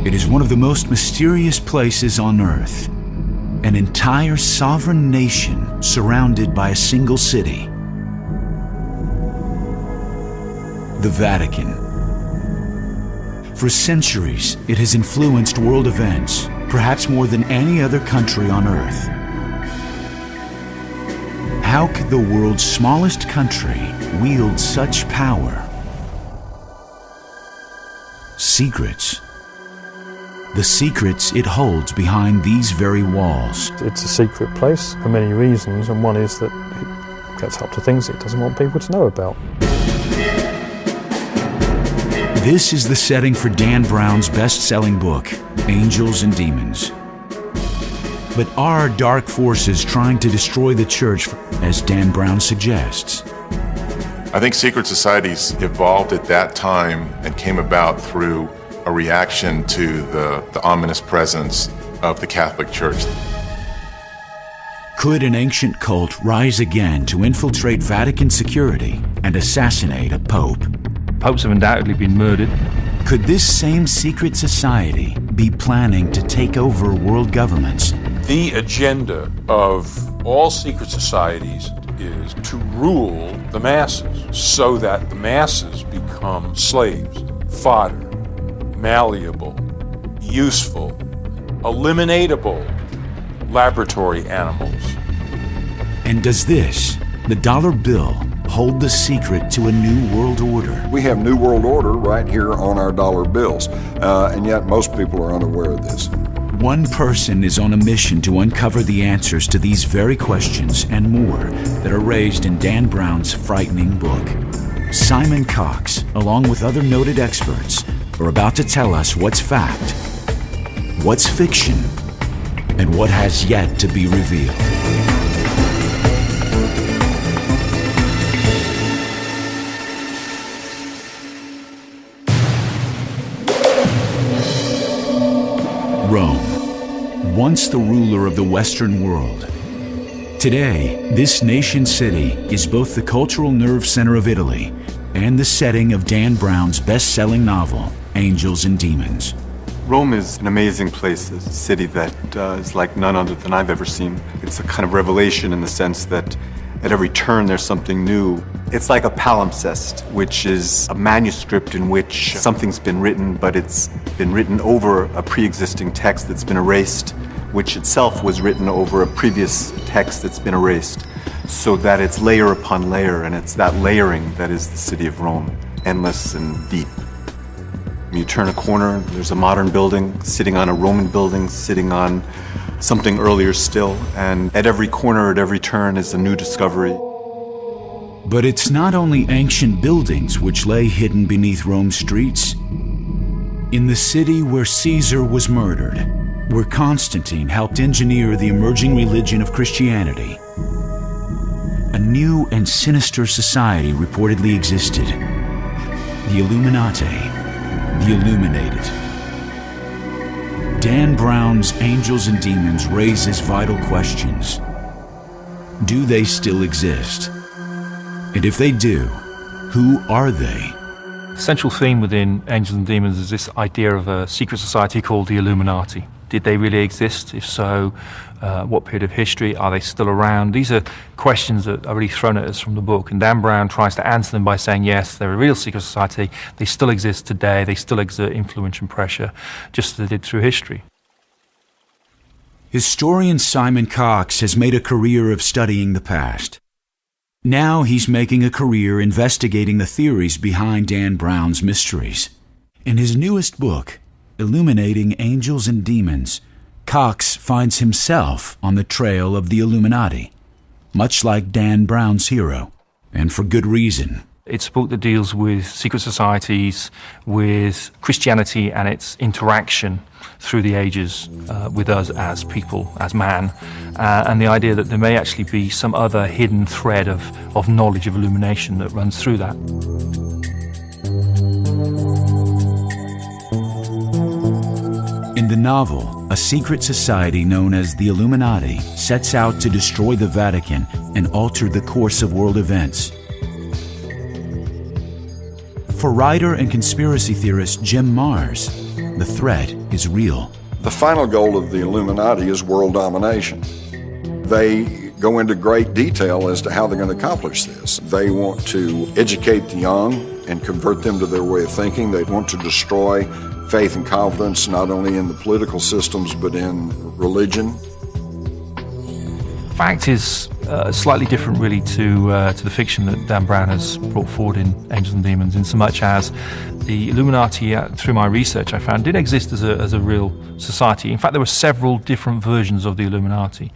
It is one of the most mysterious places on earth. An entire sovereign nation surrounded by a single city. The Vatican. For centuries, it has influenced world events, perhaps more than any other country on earth. How could the world's smallest country wield such power? Secrets. The secrets it holds behind these very walls. It's a secret place for many reasons, and one is that it gets up to things it doesn't want people to know about. This is the setting for Dan Brown's best-selling book, Angels and Demons. But are dark forces trying to destroy the church, as Dan Brown suggests? I think secret societies evolved at that time and came about through a reaction to the ominous presence of the Catholic Church. Could an ancient cult rise again to infiltrate Vatican security and assassinate a pope? Popes have undoubtedly been murdered. Could this same secret society be planning to take over world governments? The agenda of all secret societies is to rule the masses so that the masses become slaves, fodder, malleable, useful, eliminatable laboratory animals. And does this, the dollar bill, hold the secret to a new world order? We have New World Order right here on our dollar bills, and yet most people are unaware of this. One person is on a mission to uncover the answers to these very questions and more that are raised in Dan Brown's frightening book. Simon Cox, along with other noted experts, are about to tell us what's fact, what's fiction, and what has yet to be revealed. Rome, once the ruler of the Western world. Today, this nation-city is both the cultural nerve center of Italy and the setting of Dan Brown's best-selling novel, Angels and Demons. Rome is an amazing place, a city that is like none other than I've ever seen. It's a kind of revelation in the sense that at every turn there's something new. It's like a palimpsest, which is a manuscript in which something's been written, but it's been written over a pre-existing text that's been erased, which itself was written over a previous text that's been erased, so that it's layer upon layer, and it's that layering that is the city of Rome, endless and deep. You turn a corner, there's a modern building sitting on a Roman building, sitting on something earlier still, and at every corner, at every turn is a new discovery. But it's not only ancient buildings which lay hidden beneath Rome's streets. In the city where Caesar was murdered, where Constantine helped engineer the emerging religion of Christianity, a new and sinister society reportedly existed. The Illuminati, the Illuminated. Dan Brown's Angels and Demons raises vital questions. Do they still exist? And if they do, who are they? The central theme within Angels and Demons is this idea of a secret society called the Illuminati. Did they really exist? If so, what period of history? Are they still around? These are questions that are really thrown at us from the book, and Dan Brown tries to answer them by saying, yes, they're a real secret society, they still exist today, they still exert influence and pressure, just as they did through history. Historian Simon Cox has made a career of studying the past. Now he's making a career investigating the theories behind Dan Brown's mysteries. In his newest book, Illuminating Angels and Demons, Cox finds himself on the trail of the Illuminati, much like Dan Brown's hero, and for good reason. It's a book that deals with secret societies, with Christianity and its interaction through the ages with us as people, as man, and the idea that there may actually be some other hidden thread of knowledge, of illumination that runs through that. In the novel, a secret society known as the Illuminati sets out to destroy the Vatican and alter the course of world events. For writer and conspiracy theorist Jim Marrs, the threat is real. The final goal of the Illuminati is world domination. They go into great detail as to how they're going to accomplish this. They want to educate the young and convert them to their way of thinking. They want to destroy faith and confidence not only in the political systems but in religion. Fact is slightly different really to the fiction that Dan Brown has brought forward in Angels and Demons, in so much as the Illuminati, through my research I found, did exist as a real society. In fact, there were several different versions of the Illuminati.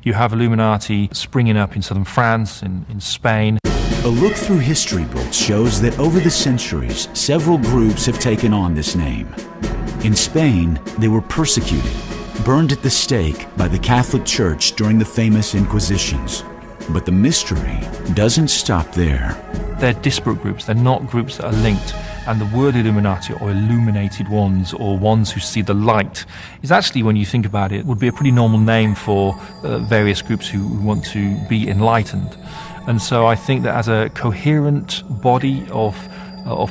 You have Illuminati springing up in southern France, in Spain. A look through history books shows that over the centuries, several groups have taken on this name. In Spain, they were persecuted, burned at the stake by the Catholic Church during the famous Inquisitions. But the mystery doesn't stop there. They're disparate groups, they're not groups that are linked. And the word Illuminati, or illuminated ones, or ones who see the light, is actually, when you think about it, would be a pretty normal name for various groups who want to be enlightened. And so I think that as a coherent body of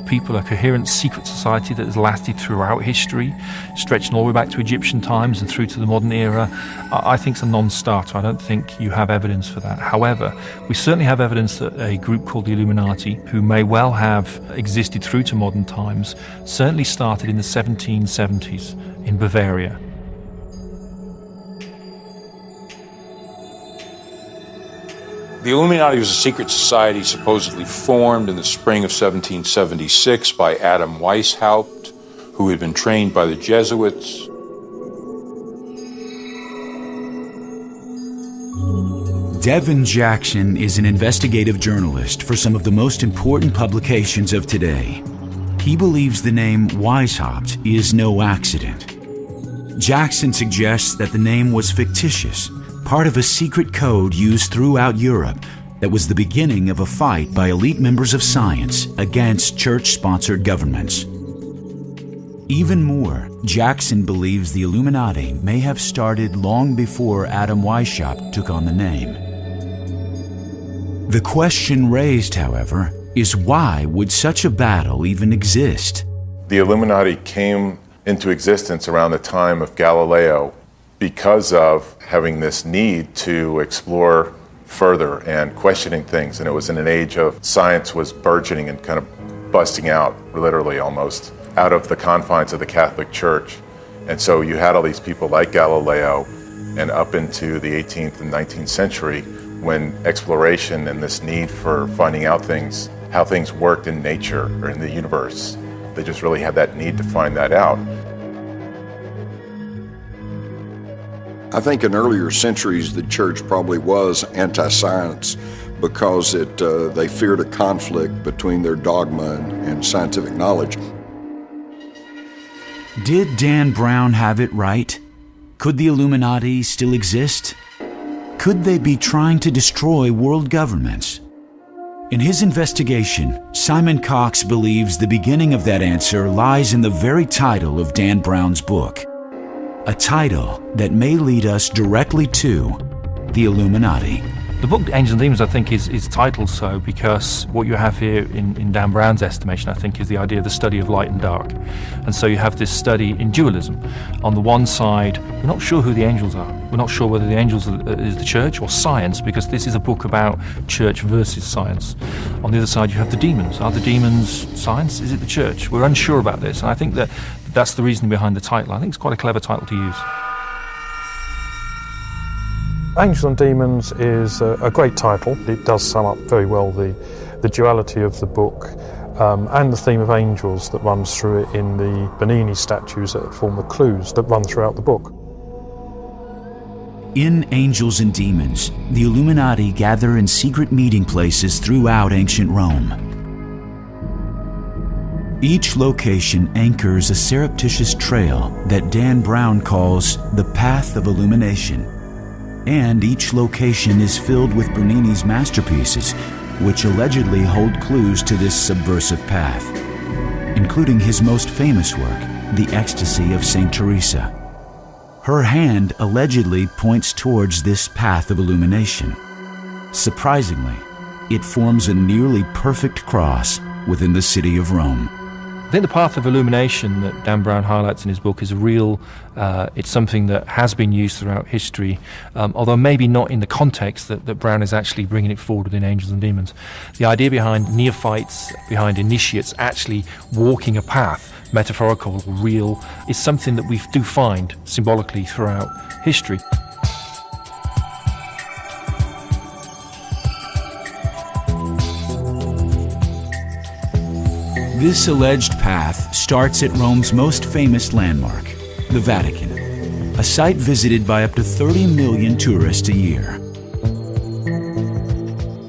people, a coherent secret society that has lasted throughout history, stretching all the way back to Egyptian times and through to the modern era, I think it's a non-starter. I don't think you have evidence for that. However, we certainly have evidence that a group called the Illuminati, who may well have existed through to modern times, certainly started in the 1770s in Bavaria. The Illuminati was a secret society supposedly formed in the spring of 1776 by Adam Weishaupt, who had been trained by the Jesuits. Devin Jackson is an investigative journalist for some of the most important publications of today. He believes the name Weishaupt is no accident. Jackson suggests that the name was fictitious, part of a secret code used throughout Europe that was the beginning of a fight by elite members of science against church-sponsored governments. Even more, Jackson believes the Illuminati may have started long before Adam Weishaupt took on the name. The question raised, however, is why would such a battle even exist? The Illuminati came into existence around the time of Galileo because of having this need to explore further and questioning things. And it was in an age of science was burgeoning and kind of busting out, literally almost, out of the confines of the Catholic Church. And so you had all these people like Galileo, and up into the 18th and 19th century, when exploration and this need for finding out things, how things worked in nature or in the universe, they just really had that need to find that out. I think in earlier centuries the church probably was anti-science because they feared a conflict between their dogma and scientific knowledge. Did Dan Brown have it right? Could the Illuminati still exist? Could they be trying to destroy world governments? In his investigation, Simon Cox believes the beginning of that answer lies in the very title of Dan Brown's book. A title that may lead us directly to the Illuminati. The book Angels and Demons, I think, is titled so because what you have here in Dan Brown's estimation, I think, is the idea of the study of light and dark. And so you have this study in dualism. On the one side, we're not sure who the angels are. We're not sure whether the angels is the church or science, because this is a book about church versus science. On the other side, you have the demons. Are the demons science? Is it the church? We're unsure about this. And I think that's the reason behind the title. I think it's quite a clever title to use. Angels and Demons is a great title. It does sum up very well the duality of the book and the theme of angels that runs through it in the Bernini statues that form the clues that run throughout the book. In Angels and Demons, the Illuminati gather in secret meeting places throughout ancient Rome. Each location anchors a surreptitious trail that Dan Brown calls the Path of Illumination. And each location is filled with Bernini's masterpieces, which allegedly hold clues to this subversive path, including his most famous work, The Ecstasy of St. Teresa. Her hand allegedly points towards this path of illumination. Surprisingly, it forms a nearly perfect cross within the city of Rome. I think the path of illumination that Dan Brown highlights in his book is it's something that has been used throughout history, although maybe not in the context that Brown is actually bringing it forward in Angels and Demons. The idea behind neophytes, behind initiates actually walking a path, metaphorical, real, is something that we do find symbolically throughout history. This alleged path starts at Rome's most famous landmark, the Vatican, a site visited by up to 30 million tourists a year.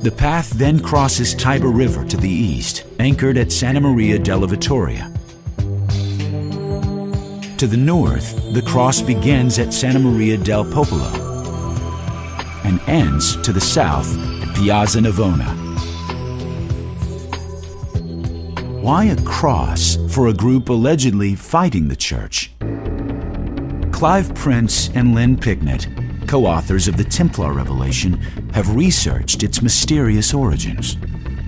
The path then crosses Tiber River to the east, anchored at Santa Maria della Vittoria. To the north, the cross begins at Santa Maria del Popolo and ends to the south at Piazza Navona. Why a cross for a group allegedly fighting the church? Clive Prince and Lynn Picknett, co-authors of the Templar Revelation, have researched its mysterious origins.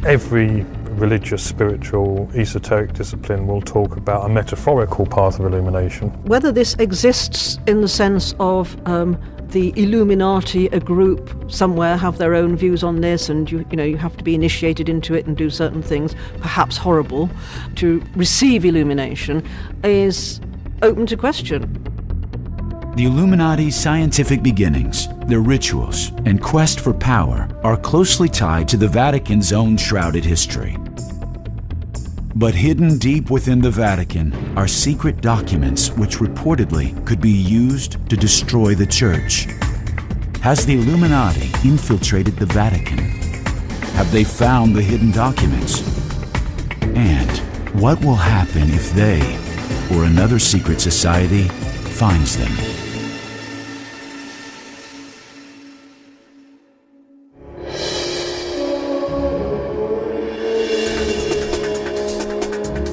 Every religious, spiritual, esoteric discipline will talk about a metaphorical path of illumination. Whether this exists in the sense of the Illuminati, a group somewhere, have their own views on this, and you have to be initiated into it and do certain things, perhaps horrible, to receive illumination, is open to question. The Illuminati's scientific beginnings, their rituals, and quest for power are closely tied to the Vatican's own shrouded history. But hidden deep within the Vatican are secret documents which reportedly could be used to destroy the Church. Has the Illuminati infiltrated the Vatican? Have they found the hidden documents? And what will happen if they, or another secret society, finds them?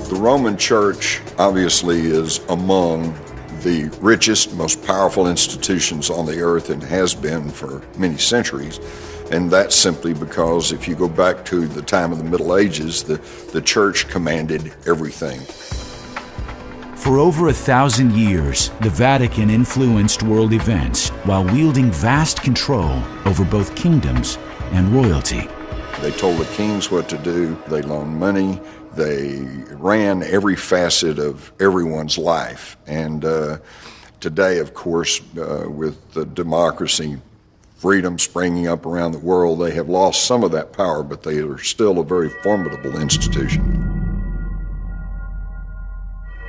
The Roman Church obviously is among the richest, most powerful institutions on the earth and has been for many centuries. And that's simply because if you go back to the time of the Middle Ages, the church commanded everything. For over 1,000 years, the Vatican influenced world events while wielding vast control over both kingdoms and royalty. They told the kings what to do, they loaned money, they ran every facet of everyone's life. And today, of course, with the democracy, freedom springing up around the world, they have lost some of that power, but they are still a very formidable institution.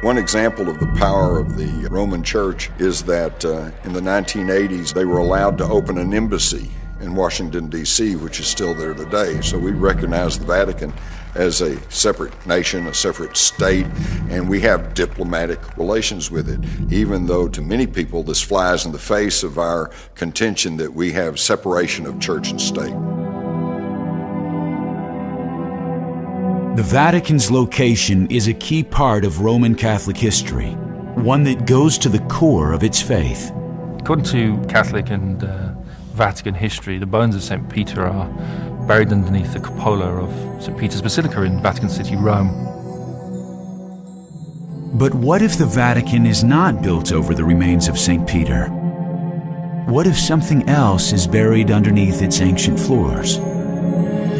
One example of the power of the Roman Church is that in the 1980s, they were allowed to open an embassy in Washington, D.C., which is still there today. So we recognize the Vatican as a separate nation, a separate state, and we have diplomatic relations with it, even though to many people this flies in the face of our contention that we have separation of church and state. The Vatican's location is a key part of Roman Catholic history, one that goes to the core of its faith. According to Catholic and Vatican history, the bones of St. Peter are buried underneath the cupola of St. Peter's Basilica in Vatican City, Rome. But what if the Vatican is not built over the remains of St. Peter? What if something else is buried underneath its ancient floors?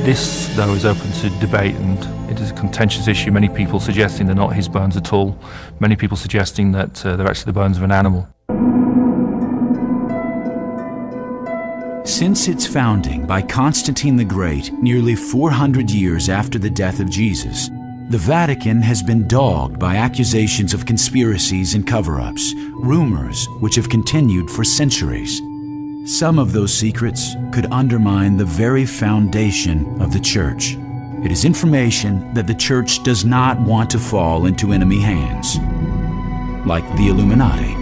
This, though, is open to debate, and it is a contentious issue. Many people suggesting they're not his bones at all. Many people suggesting that they're actually the bones of an animal. Since its founding by Constantine the Great, nearly 400 years after the death of Jesus, the Vatican has been dogged by accusations of conspiracies and cover-ups, rumors which have continued for centuries. Some of those secrets could undermine the very foundation of the Church. It is information that the Church does not want to fall into enemy hands, like the Illuminati.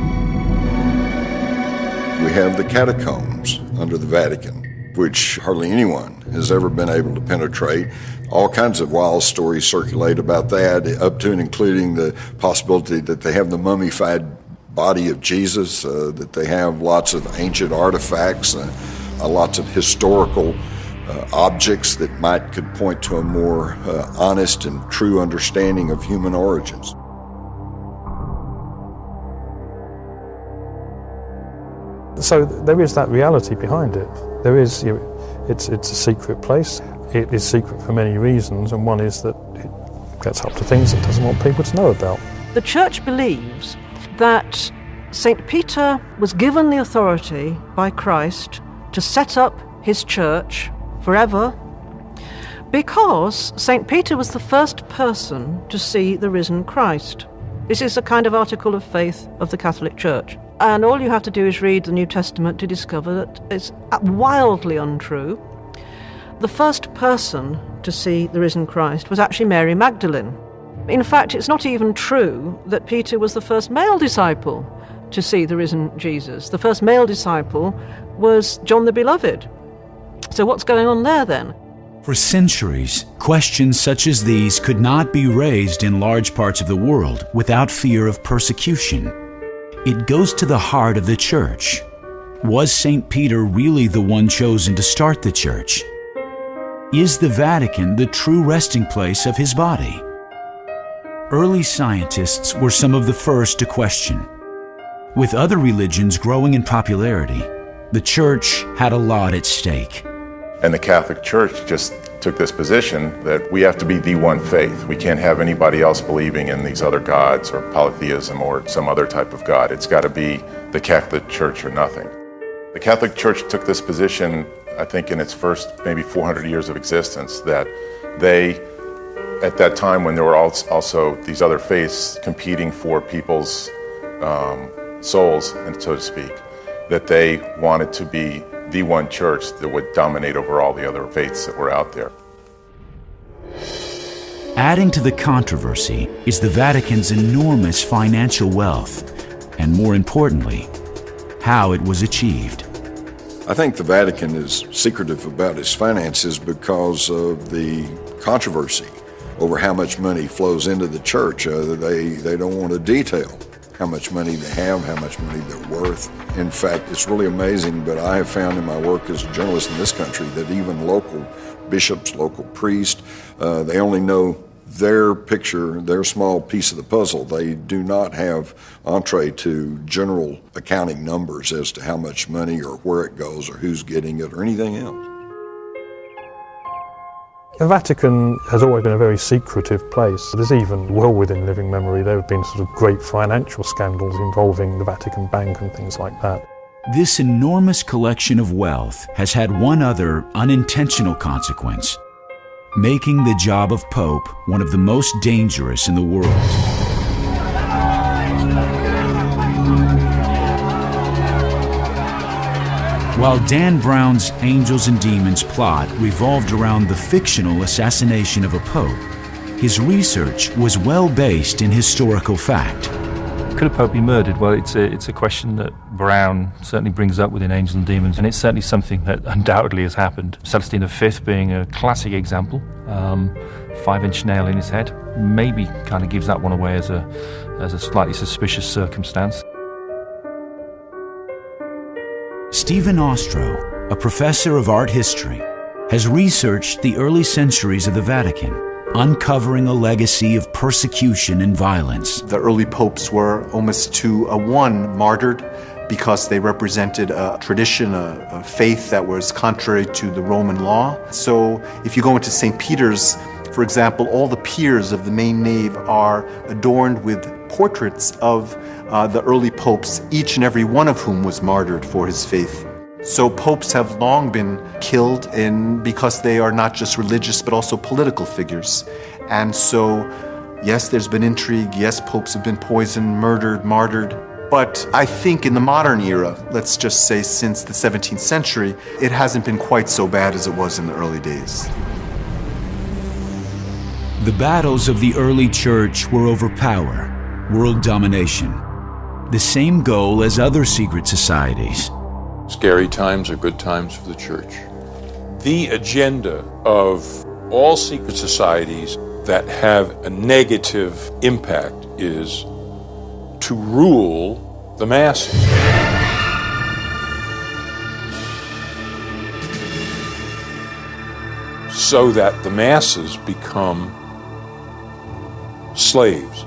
We have the catacombs under the Vatican, which hardly anyone has ever been able to penetrate. All kinds of wild stories circulate about that, up to and including the possibility that they have the mummified body of Jesus, that they have lots of ancient artifacts, lots of historical objects that could point to a more honest and true understanding of human origins. So there is that reality behind it. There is, it's a secret place. It is secret for many reasons, and one is that it gets up to things it doesn't want people to know about. The Church believes that St. Peter was given the authority by Christ to set up his church forever because St. Peter was the first person to see the risen Christ. This is a kind of article of faith of the Catholic Church. And all you have to do is read the New Testament to discover that it's wildly untrue. The first person to see the risen Christ was actually Mary Magdalene. In fact, it's not even true that Peter was the first male disciple to see the risen Jesus. The first male disciple was John the Beloved. So what's going on there then? For centuries, questions such as these could not be raised in large parts of the world without fear of persecution. It goes to the heart of the Church. Was St. Peter really the one chosen to start the Church? Is the Vatican the true resting place of his body? Early scientists were some of the first to question. With other religions growing in popularity, the Church had a lot at stake. And the Catholic Church just took this position that we have to be the one faith. We can't have anybody else believing in these other gods or polytheism or some other type of God. It's got to be the Catholic Church or nothing. The Catholic Church took this position, I think, in its first maybe 400 years of existence, that they, at that time when there were also these other faiths competing for people's souls, and so to speak, that they wanted to be the one church that would dominate over all the other faiths that were out there. Adding to the controversy is the Vatican's enormous financial wealth, and more importantly, how it was achieved. I think the Vatican is secretive about its finances because of the controversy over how much money flows into the church. They don't want to detail how much money they have, how much money they're worth. In fact, it's really amazing, but I have found in my work as a journalist in this country that even local bishops, local priests, they only know their picture, their small piece of the puzzle. They do not have entree to general accounting numbers as to how much money or where it goes or who's getting it or anything else. The Vatican has always been a very secretive place. There's even, well within living memory, there have been sort of great financial scandals involving the Vatican Bank and things like that. This enormous collection of wealth has had one other unintentional consequence: making the job of Pope one of the most dangerous in the world. While Dan Brown's Angels and Demons plot revolved around the fictional assassination of a pope, his research was well based in historical fact. Could a pope be murdered? Well, it's a question that Brown certainly brings up within Angels and Demons, and it's certainly something that undoubtedly has happened. Celestine V being a classic example, 5-inch nail in his head, maybe kind of gives that one away as a slightly suspicious circumstance. Stephen Ostro, a professor of art history, has researched the early centuries of the Vatican, uncovering a legacy of persecution and violence. The early popes were almost to a one martyred because they represented a tradition, a faith that was contrary to the Roman law. So if you go into St. Peter's, for example, all the piers of the main nave are adorned with portraits of the early popes, each and every one of whom was martyred for his faith. So popes have long been killed because they are not just religious but also political figures. And so, yes, there's been intrigue, yes, popes have been poisoned, murdered, martyred. But I think in the modern era, let's just say since the 17th century, it hasn't been quite so bad as it was in the early days. The battles of the early church were over power, world domination, the same goal as other secret societies. Scary times are good times for the church. The agenda of all secret societies that have a negative impact is to rule the masses. so that the masses become slaves.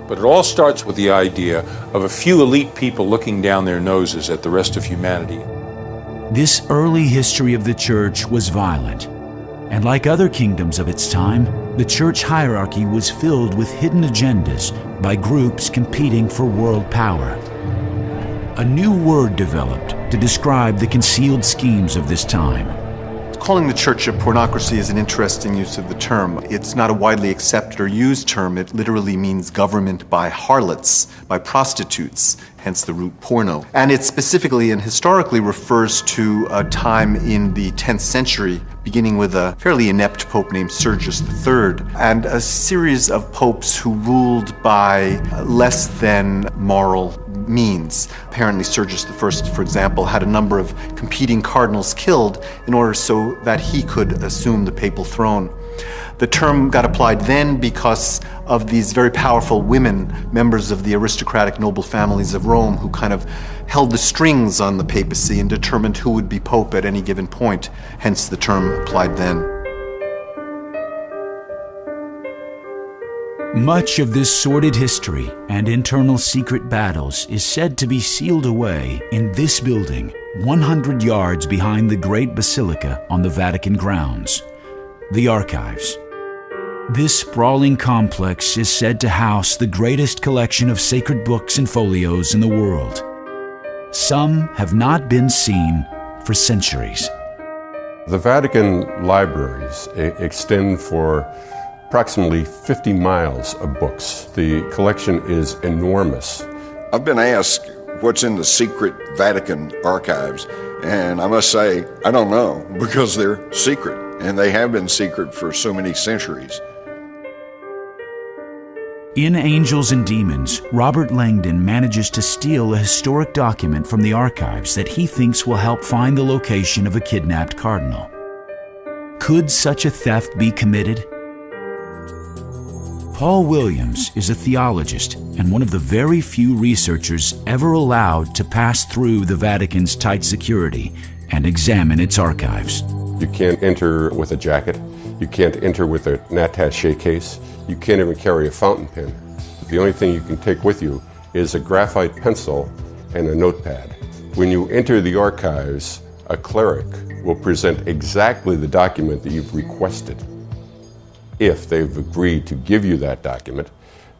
But it all starts with the idea of a few elite people looking down their noses at the rest of humanity. This early history of the church was violent, and like other kingdoms of its time, the church hierarchy was filled with hidden agendas by groups competing for world power. A new word developed to describe the concealed schemes of this time. Calling the church a pornocracy is an interesting use of the term. It's not a widely accepted or used term. It literally means government by harlots, by prostitutes, hence the root porno. And it specifically and historically refers to a time in the 10th century, beginning with a fairly inept pope named Sergius III, and a series of popes who ruled by less than moral means. Apparently Sergius I, for example, had a number of competing cardinals killed in order so that he could assume the papal throne. The term got applied then because of these very powerful women, members of the aristocratic noble families of Rome, who kind of held the strings on the papacy and determined who would be pope at any given point, hence the term applied then. Much of this sordid history and internal secret battles is said to be sealed away in this building, 100 yards behind the Great Basilica on the Vatican grounds, the Archives. This sprawling complex is said to house the greatest collection of sacred books and folios in the world. Some have not been seen for centuries. The Vatican libraries extend for approximately 50 miles of books. The collection is enormous. I've been asked what's in the secret Vatican archives, and I must say, I don't know, because they're secret, and they have been secret for so many centuries. In Angels and Demons, Robert Langdon manages to steal a historic document from the archives that he thinks will help find the location of a kidnapped cardinal. Could such a theft be committed? Paul Williams is a theologist and one of the very few researchers ever allowed to pass through the Vatican's tight security and examine its archives. You can't enter with a jacket. You can't enter with an attaché case. You can't even carry a fountain pen. The only thing you can take with you is a graphite pencil and a notepad. When you enter the archives, a cleric will present exactly the document that you've requested. If they've agreed to give you that document,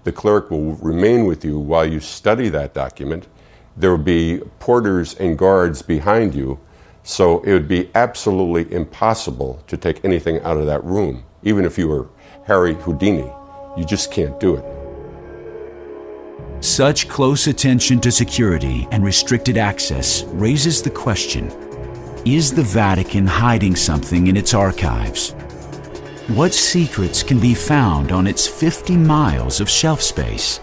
the cleric will remain with you while you study that document. There will be porters and guards behind you, so it would be absolutely impossible to take anything out of that room. Even if you were Harry Houdini, you just can't do it. Such close attention to security and restricted access raises the question, is the Vatican hiding something in its archives? What secrets can be found on its 50 miles of shelf space?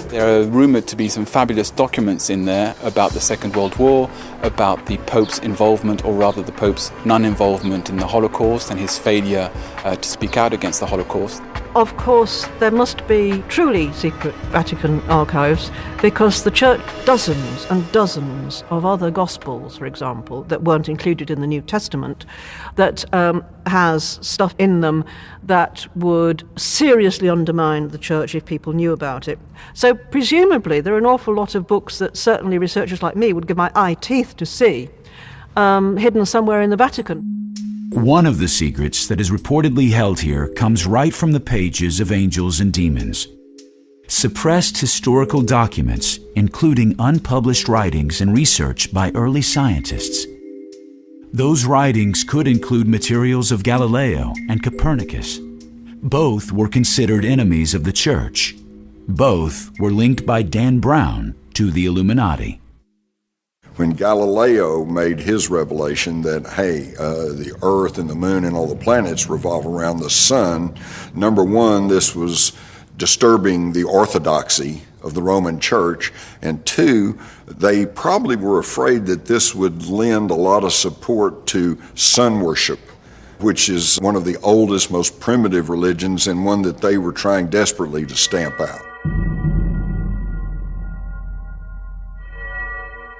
There are rumoured to be some fabulous documents in there about the Second World War, about the Pope's involvement, or rather the Pope's non-involvement in the Holocaust and his failure to speak out against the Holocaust. Of course, there must be truly secret Vatican archives because the Church, dozens and dozens of other Gospels, for example, that weren't included in the New Testament, that has stuff in them that would seriously undermine the Church if people knew about it. So presumably there are an awful lot of books that certainly researchers like me would give my eye teeth to see, hidden somewhere in the Vatican. One of the secrets that is reportedly held here comes right from the pages of Angels and Demons. Suppressed historical documents, including unpublished writings and research by early scientists. Those writings could include materials of Galileo and Copernicus. Both were considered enemies of the Church. Both were linked by Dan Brown to the Illuminati. When Galileo made his revelation that, hey, the Earth and the Moon and all the planets revolve around the Sun, number one, this was disturbing the orthodoxy of the Roman Church, and two, they probably were afraid that this would lend a lot of support to sun worship, which is one of the oldest, most primitive religions and one that they were trying desperately to stamp out.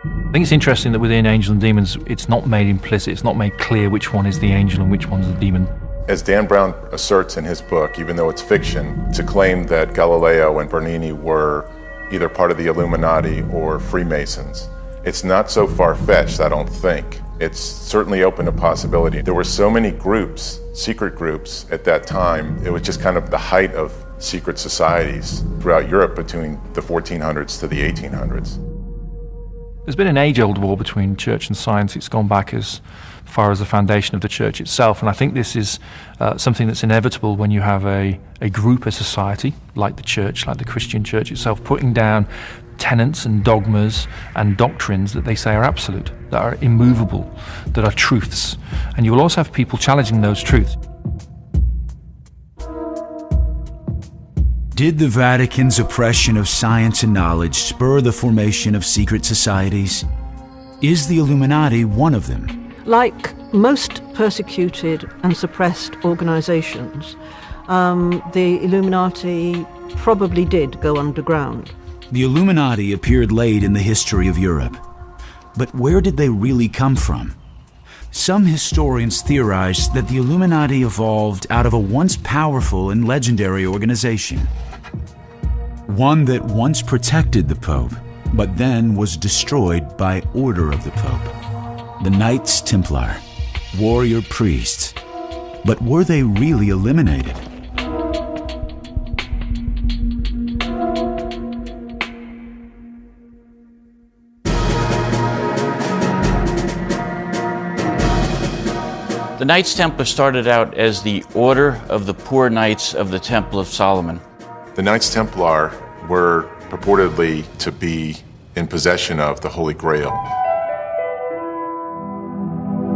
I think it's interesting that within Angels and Demons, it's not made implicit, it's not made clear which one is the angel and which one's the demon. As Dan Brown asserts in his book, even though it's fiction, to claim that Galileo and Bernini were either part of the Illuminati or Freemasons, it's not so far-fetched, I don't think. It's certainly open to possibility. There were so many groups, secret groups at that time. It was just kind of the height of secret societies throughout Europe between the 1400s to the 1800s. There's been an age-old war between church and science. It's gone back as far as the foundation of the church itself, and I think this is something that's inevitable when you have a group, a society, like the church, like the Christian church itself, putting down tenets and dogmas and doctrines that they say are absolute, that are immovable, that are truths. And you will also have people challenging those truths. Did the Vatican's oppression of science and knowledge spur the formation of secret societies? Is the Illuminati one of them? Like most persecuted and suppressed organisations, the Illuminati probably did go underground. The Illuminati appeared late in the history of Europe. But where did they really come from? Some historians theorize that the Illuminati evolved out of a once powerful and legendary organization. One that once protected the Pope, but then was destroyed by order of the Pope. The Knights Templar, warrior priests. But were they really eliminated? The Knights Templar started out as the Order of the Poor Knights of the Temple of Solomon. The Knights Templar were purportedly to be in possession of the Holy Grail.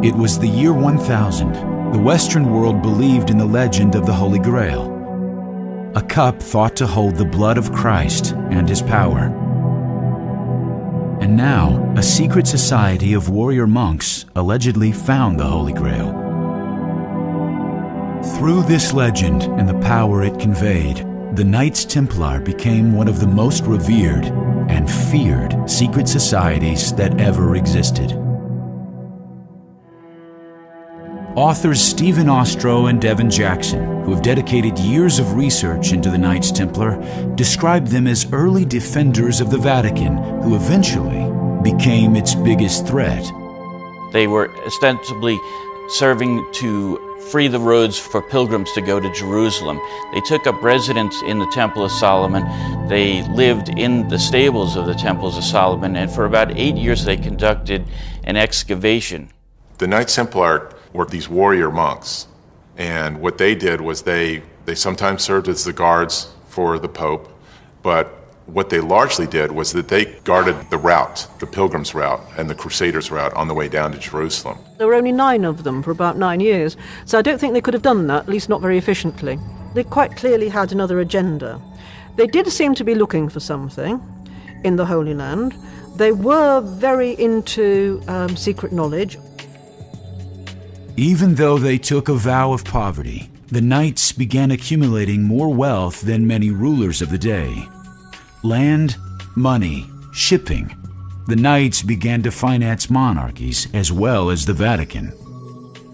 It was the year 1000. The Western world believed in the legend of the Holy Grail, a cup thought to hold the blood of Christ and his power. And now, a secret society of warrior monks allegedly found the Holy Grail. Through this legend and the power it conveyed, the Knights Templar became one of the most revered and feared secret societies that ever existed. Authors Stephen Ostrow and Devin Jackson, who have dedicated years of research into the Knights Templar, describe them as early defenders of the Vatican who eventually became its biggest threat. They were ostensibly serving to free the roads for pilgrims to go to Jerusalem. They took up residence in the Temple of Solomon. They lived in the stables of the Temples of Solomon, and for about 8 years they conducted an excavation. The Knights Templar were these warrior monks, and what they did was they sometimes served as the guards for the Pope, but what they largely did was that they guarded the route, the pilgrims' route and the crusaders' route on the way down to Jerusalem. There were only 9 of them for about 9 years, so I don't think they could have done that, at least not very efficiently. They quite clearly had another agenda. They did seem to be looking for something in the Holy Land. They were very into secret knowledge. Even though they took a vow of poverty, the knights began accumulating more wealth than many rulers of the day. Land, money, shipping. The knights began to finance monarchies as well as the Vatican.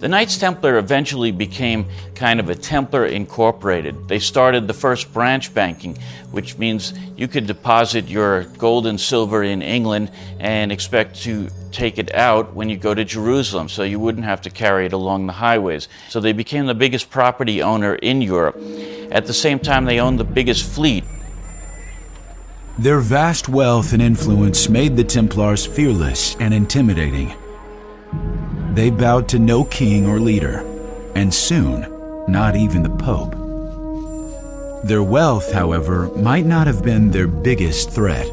The Knights Templar eventually became kind of a Templar Incorporated. They started the first branch banking, which means you could deposit your gold and silver in England and expect to take it out when you go to Jerusalem, so you wouldn't have to carry it along the highways. So they became the biggest property owner in Europe. At the same time, they owned the biggest fleet. Their vast wealth and influence made the Templars fearless and intimidating. They bowed to no king or leader, and soon, not even the Pope. Their wealth, however, might not have been their biggest threat.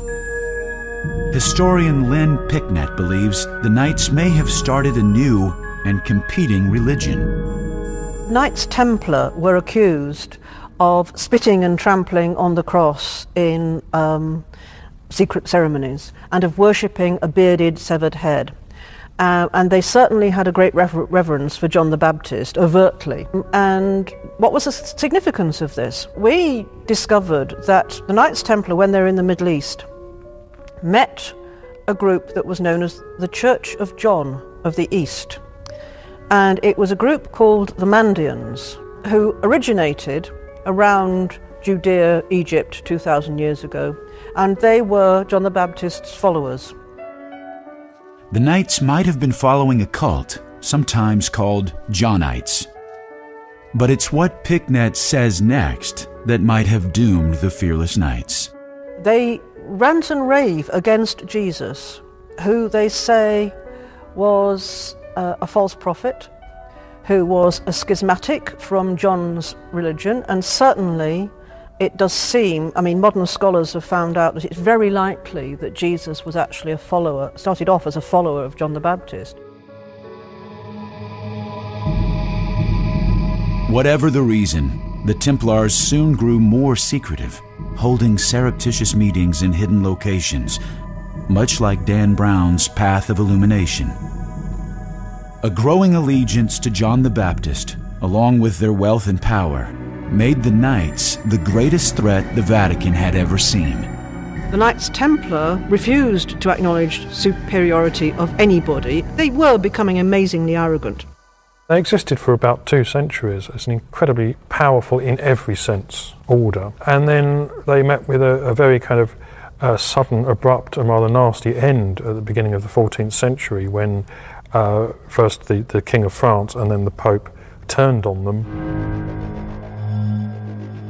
Historian Lynn Picknett believes the Knights may have started a new and competing religion. Knights Templar were accused of spitting and trampling on the cross in secret ceremonies and of worshipping a bearded, severed head. And they certainly had a great reverence for John the Baptist, overtly. And what was the significance of this? We discovered that the Knights Templar, when they were in the Middle East, met a group that was known as the Church of John of the East. And it was a group called the Mandeans, who originated around Judea, Egypt, 2,000 years ago, and they were John the Baptist's followers. The Knights might have been following a cult, sometimes called Johnites. But it's what Picknett says next that might have doomed the fearless Knights. They rant and rave against Jesus, who they say was a false prophet, who was a schismatic from John's religion, and certainly it does seem, modern scholars have found out that it's very likely that Jesus was actually a follower, started off as a follower of John the Baptist. Whatever the reason, the Templars soon grew more secretive, holding surreptitious meetings in hidden locations, much like Dan Brown's Path of Illumination. A growing allegiance to John the Baptist, along with their wealth and power, made the Knights the greatest threat the Vatican had ever seen. The Knights Templar refused to acknowledge superiority of anybody. They were becoming amazingly arrogant. They existed for about 2 centuries as an incredibly powerful, in every sense, order. And then they met with a very kind of sudden, abrupt and rather nasty end at the beginning of the 14th century when first the King of France and then the Pope turned on them.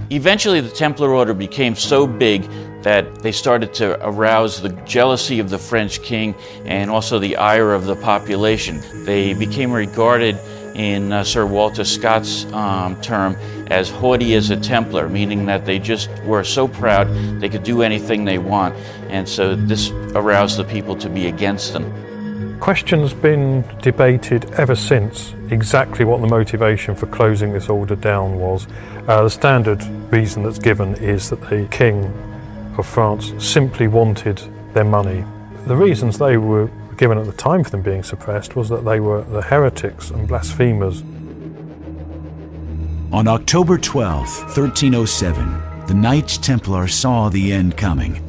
Eventually the Templar Order became so big that they started to arouse the jealousy of the French king and also the ire of the population. They became regarded in Sir Walter Scott's term as haughty as a Templar, meaning that they just were so proud they could do anything they want, and so this aroused the people to be against them. Question's been debated ever since exactly what the motivation for closing this order down was. The standard reason that's given is that the King of France simply wanted their money. The reasons they were given at the time for them being suppressed was that they were the heretics and blasphemers. On October 12, 1307, the Knights Templar saw the end coming.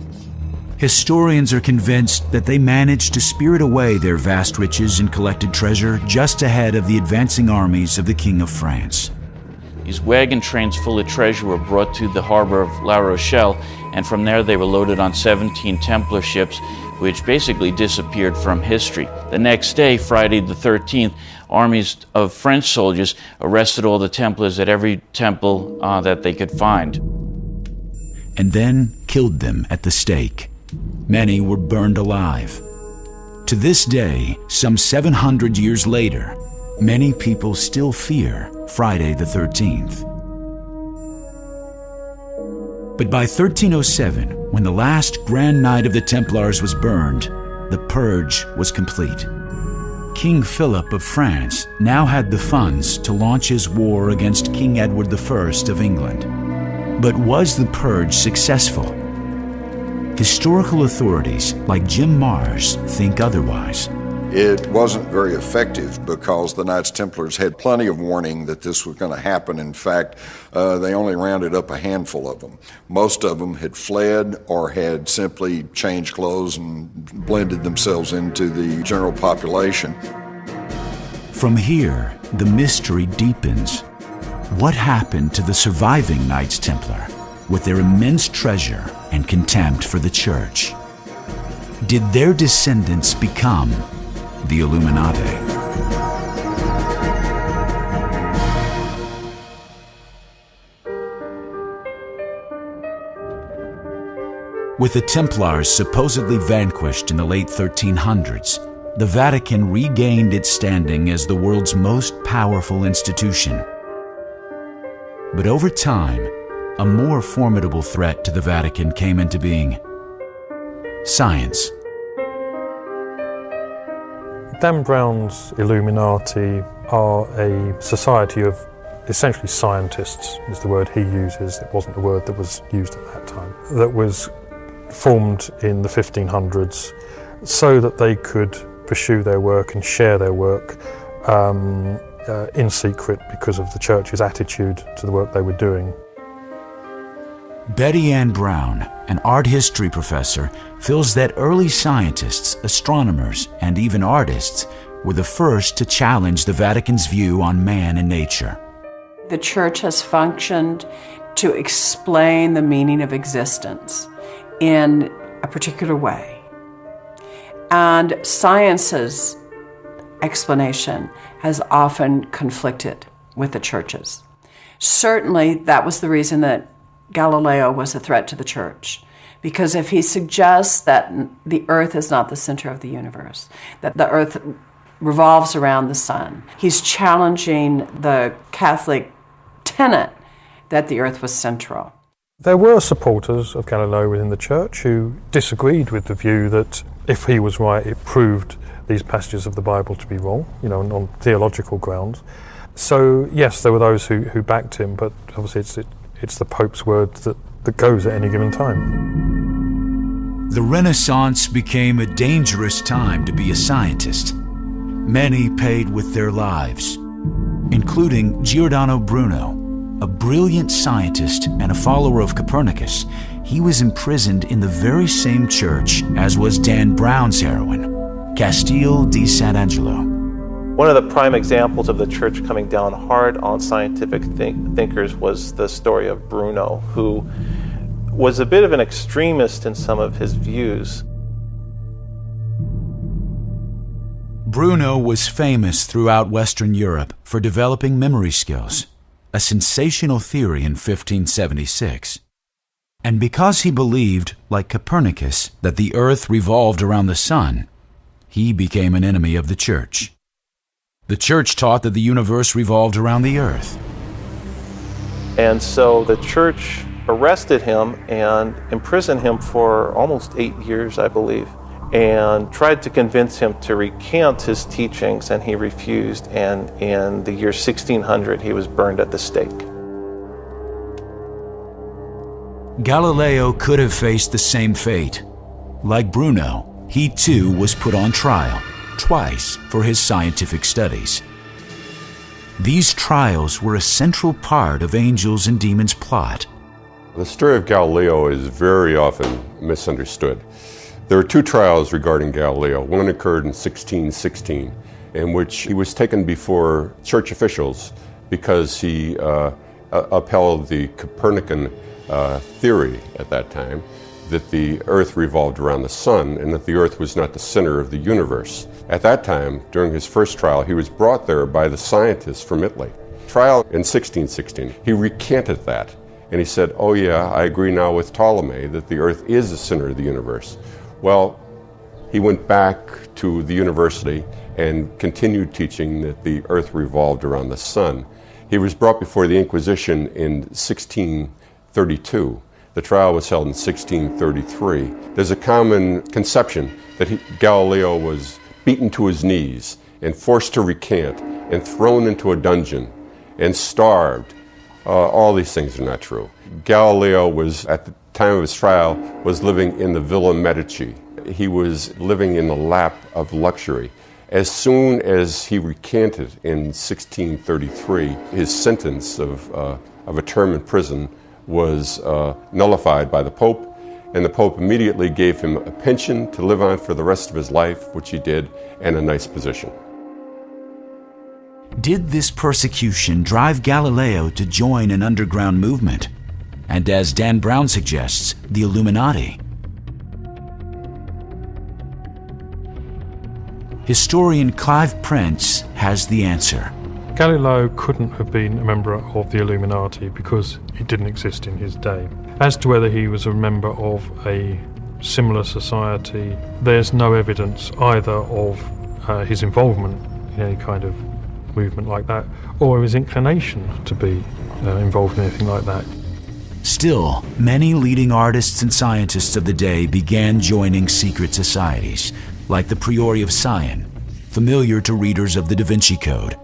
Historians are convinced that they managed to spirit away their vast riches and collected treasure just ahead of the advancing armies of the King of France. These wagon trains full of treasure were brought to the harbor of La Rochelle, and from there they were loaded on 17 Templar ships, which basically disappeared from history. The next day, Friday the 13th, armies of French soldiers arrested all the Templars at every temple that they could find. And then killed them at the stake. Many were burned alive. To this day, some 700 years later, many people still fear Friday the 13th. But by 1307, when the last grand night of the Templars was burned, the purge was complete. King Philip of France now had the funds to launch his war against King Edward I of England. But was the purge successful? Historical authorities like Jim Mars think otherwise. It wasn't very effective because the Knights Templars had plenty of warning that this was going to happen. In fact, they only rounded up a handful of them. Most of them had fled or had simply changed clothes and blended themselves into the general population. From here, the mystery deepens. What happened to the surviving Knights Templar with their immense treasure and contempt for the Church? Did their descendants become the Illuminati? With the Templars supposedly vanquished in the late 1300s, the Vatican regained its standing as the world's most powerful institution. But over time, a more formidable threat to the Vatican came into being: science. Dan Brown's Illuminati are a society of essentially scientists, is the word he uses. It wasn't the word that was used at that time. That was formed in the 1500s so that they could pursue their work and share their work in secret because of the Church's attitude to the work they were doing. Betty Ann Brown, an art history professor, feels that early scientists, astronomers, and even artists were the first to challenge the Vatican's view on man and nature. The Church has functioned to explain the meaning of existence in a particular way. And science's explanation has often conflicted with the Church's. Certainly, that was the reason that Galileo was a threat to the Church. Because if he suggests that the Earth is not the center of the universe, that the Earth revolves around the sun, he's challenging the Catholic tenet that the Earth was central. There were supporters of Galileo within the Church who disagreed with the view that if he was right, it proved these passages of the Bible to be wrong, on theological grounds. So yes, there were those who backed him, but obviously it's the Pope's word that goes at any given time. The Renaissance became a dangerous time to be a scientist. Many paid with their lives, including Giordano Bruno, a brilliant scientist and a follower of Copernicus. He was imprisoned in the very same church as was Dan Brown's heroine, Castel di Sant'Angelo. One of the prime examples of the Church coming down hard on scientific thinkers was the story of Bruno, who was a bit of an extremist in some of his views. Bruno was famous throughout Western Europe for developing memory skills, a sensational theory in 1576. And because he believed, like Copernicus, that the Earth revolved around the sun, he became an enemy of the Church. The Church taught that the universe revolved around the Earth. And so the Church arrested him and imprisoned him for almost 8 years, I believe, and tried to convince him to recant his teachings, and he refused, and in the year 1600 he was burned at the stake. Galileo could have faced the same fate. Like Bruno, he too was put on trial, twice for his scientific studies. These trials were a central part of Angels and Demons' plot. The story of Galileo is very often misunderstood. There were two trials regarding Galileo. One occurred in 1616, in which he was taken before church officials because he upheld the Copernican theory at that time, that the Earth revolved around the sun and that the Earth was not the center of the universe. At that time, during his first trial, he was brought there by the scientists from Italy. Trial in 1616, he recanted that, and he said, oh yeah, I agree now with Ptolemy that the Earth is the center of the universe. Well, he went back to the university and continued teaching that the Earth revolved around the sun. He was brought before the Inquisition in 1632. The trial was held in 1633. There's a common conception that Galileo was beaten to his knees and forced to recant and thrown into a dungeon and starved. All these things are not true. Galileo was, at the time of his trial, was living in the Villa Medici. He was living in the lap of luxury. As soon as he recanted in 1633, his sentence of a term in prison was nullified by the Pope, and the Pope immediately gave him a pension to live on for the rest of his life, which he did, and a nice position. Did this persecution drive Galileo to join an underground movement? And as Dan Brown suggests, the Illuminati? Historian Clive Prince has the answer. Galileo couldn't have been a member of the Illuminati because it didn't exist in his day. As to whether he was a member of a similar society, there's no evidence either of his involvement in any kind of movement like that, or his inclination to be involved in anything like that. Still, many leading artists and scientists of the day began joining secret societies, like the Priori of Sion, familiar to readers of the Da Vinci Code.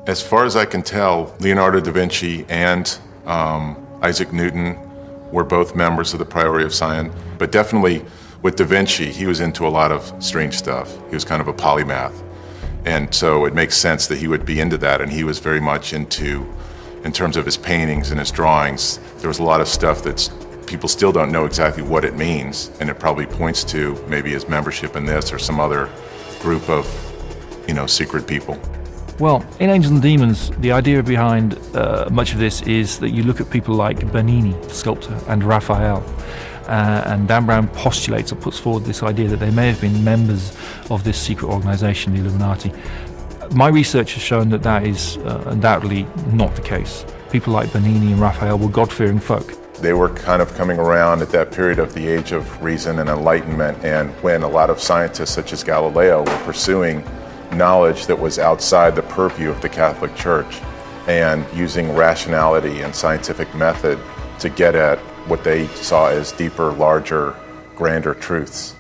As far as I can tell, Leonardo da Vinci and Isaac Newton were both members of the Priori of Sion, but definitely with da Vinci, he was into a lot of strange stuff. He was kind of a polymath. And so it makes sense that he would be into that, and he was very much into, in terms of his paintings and his drawings, there was a lot of stuff that people still don't know exactly what it means, and it probably points to maybe his membership in this or some other group of secret people. Well, in Angels and Demons, the idea behind much of this is that you look at people like Bernini, the sculptor, and Raphael. And Dan Brown postulates or puts forward this idea that they may have been members of this secret organization, the Illuminati. My research has shown that that is undoubtedly not the case. People like Bernini and Raphael were God-fearing folk. They were kind of coming around at that period of the age of reason and enlightenment, and when a lot of scientists such as Galileo were pursuing knowledge that was outside the purview of the Catholic Church and using rationality and scientific method to get at what they saw as deeper, larger, grander truths.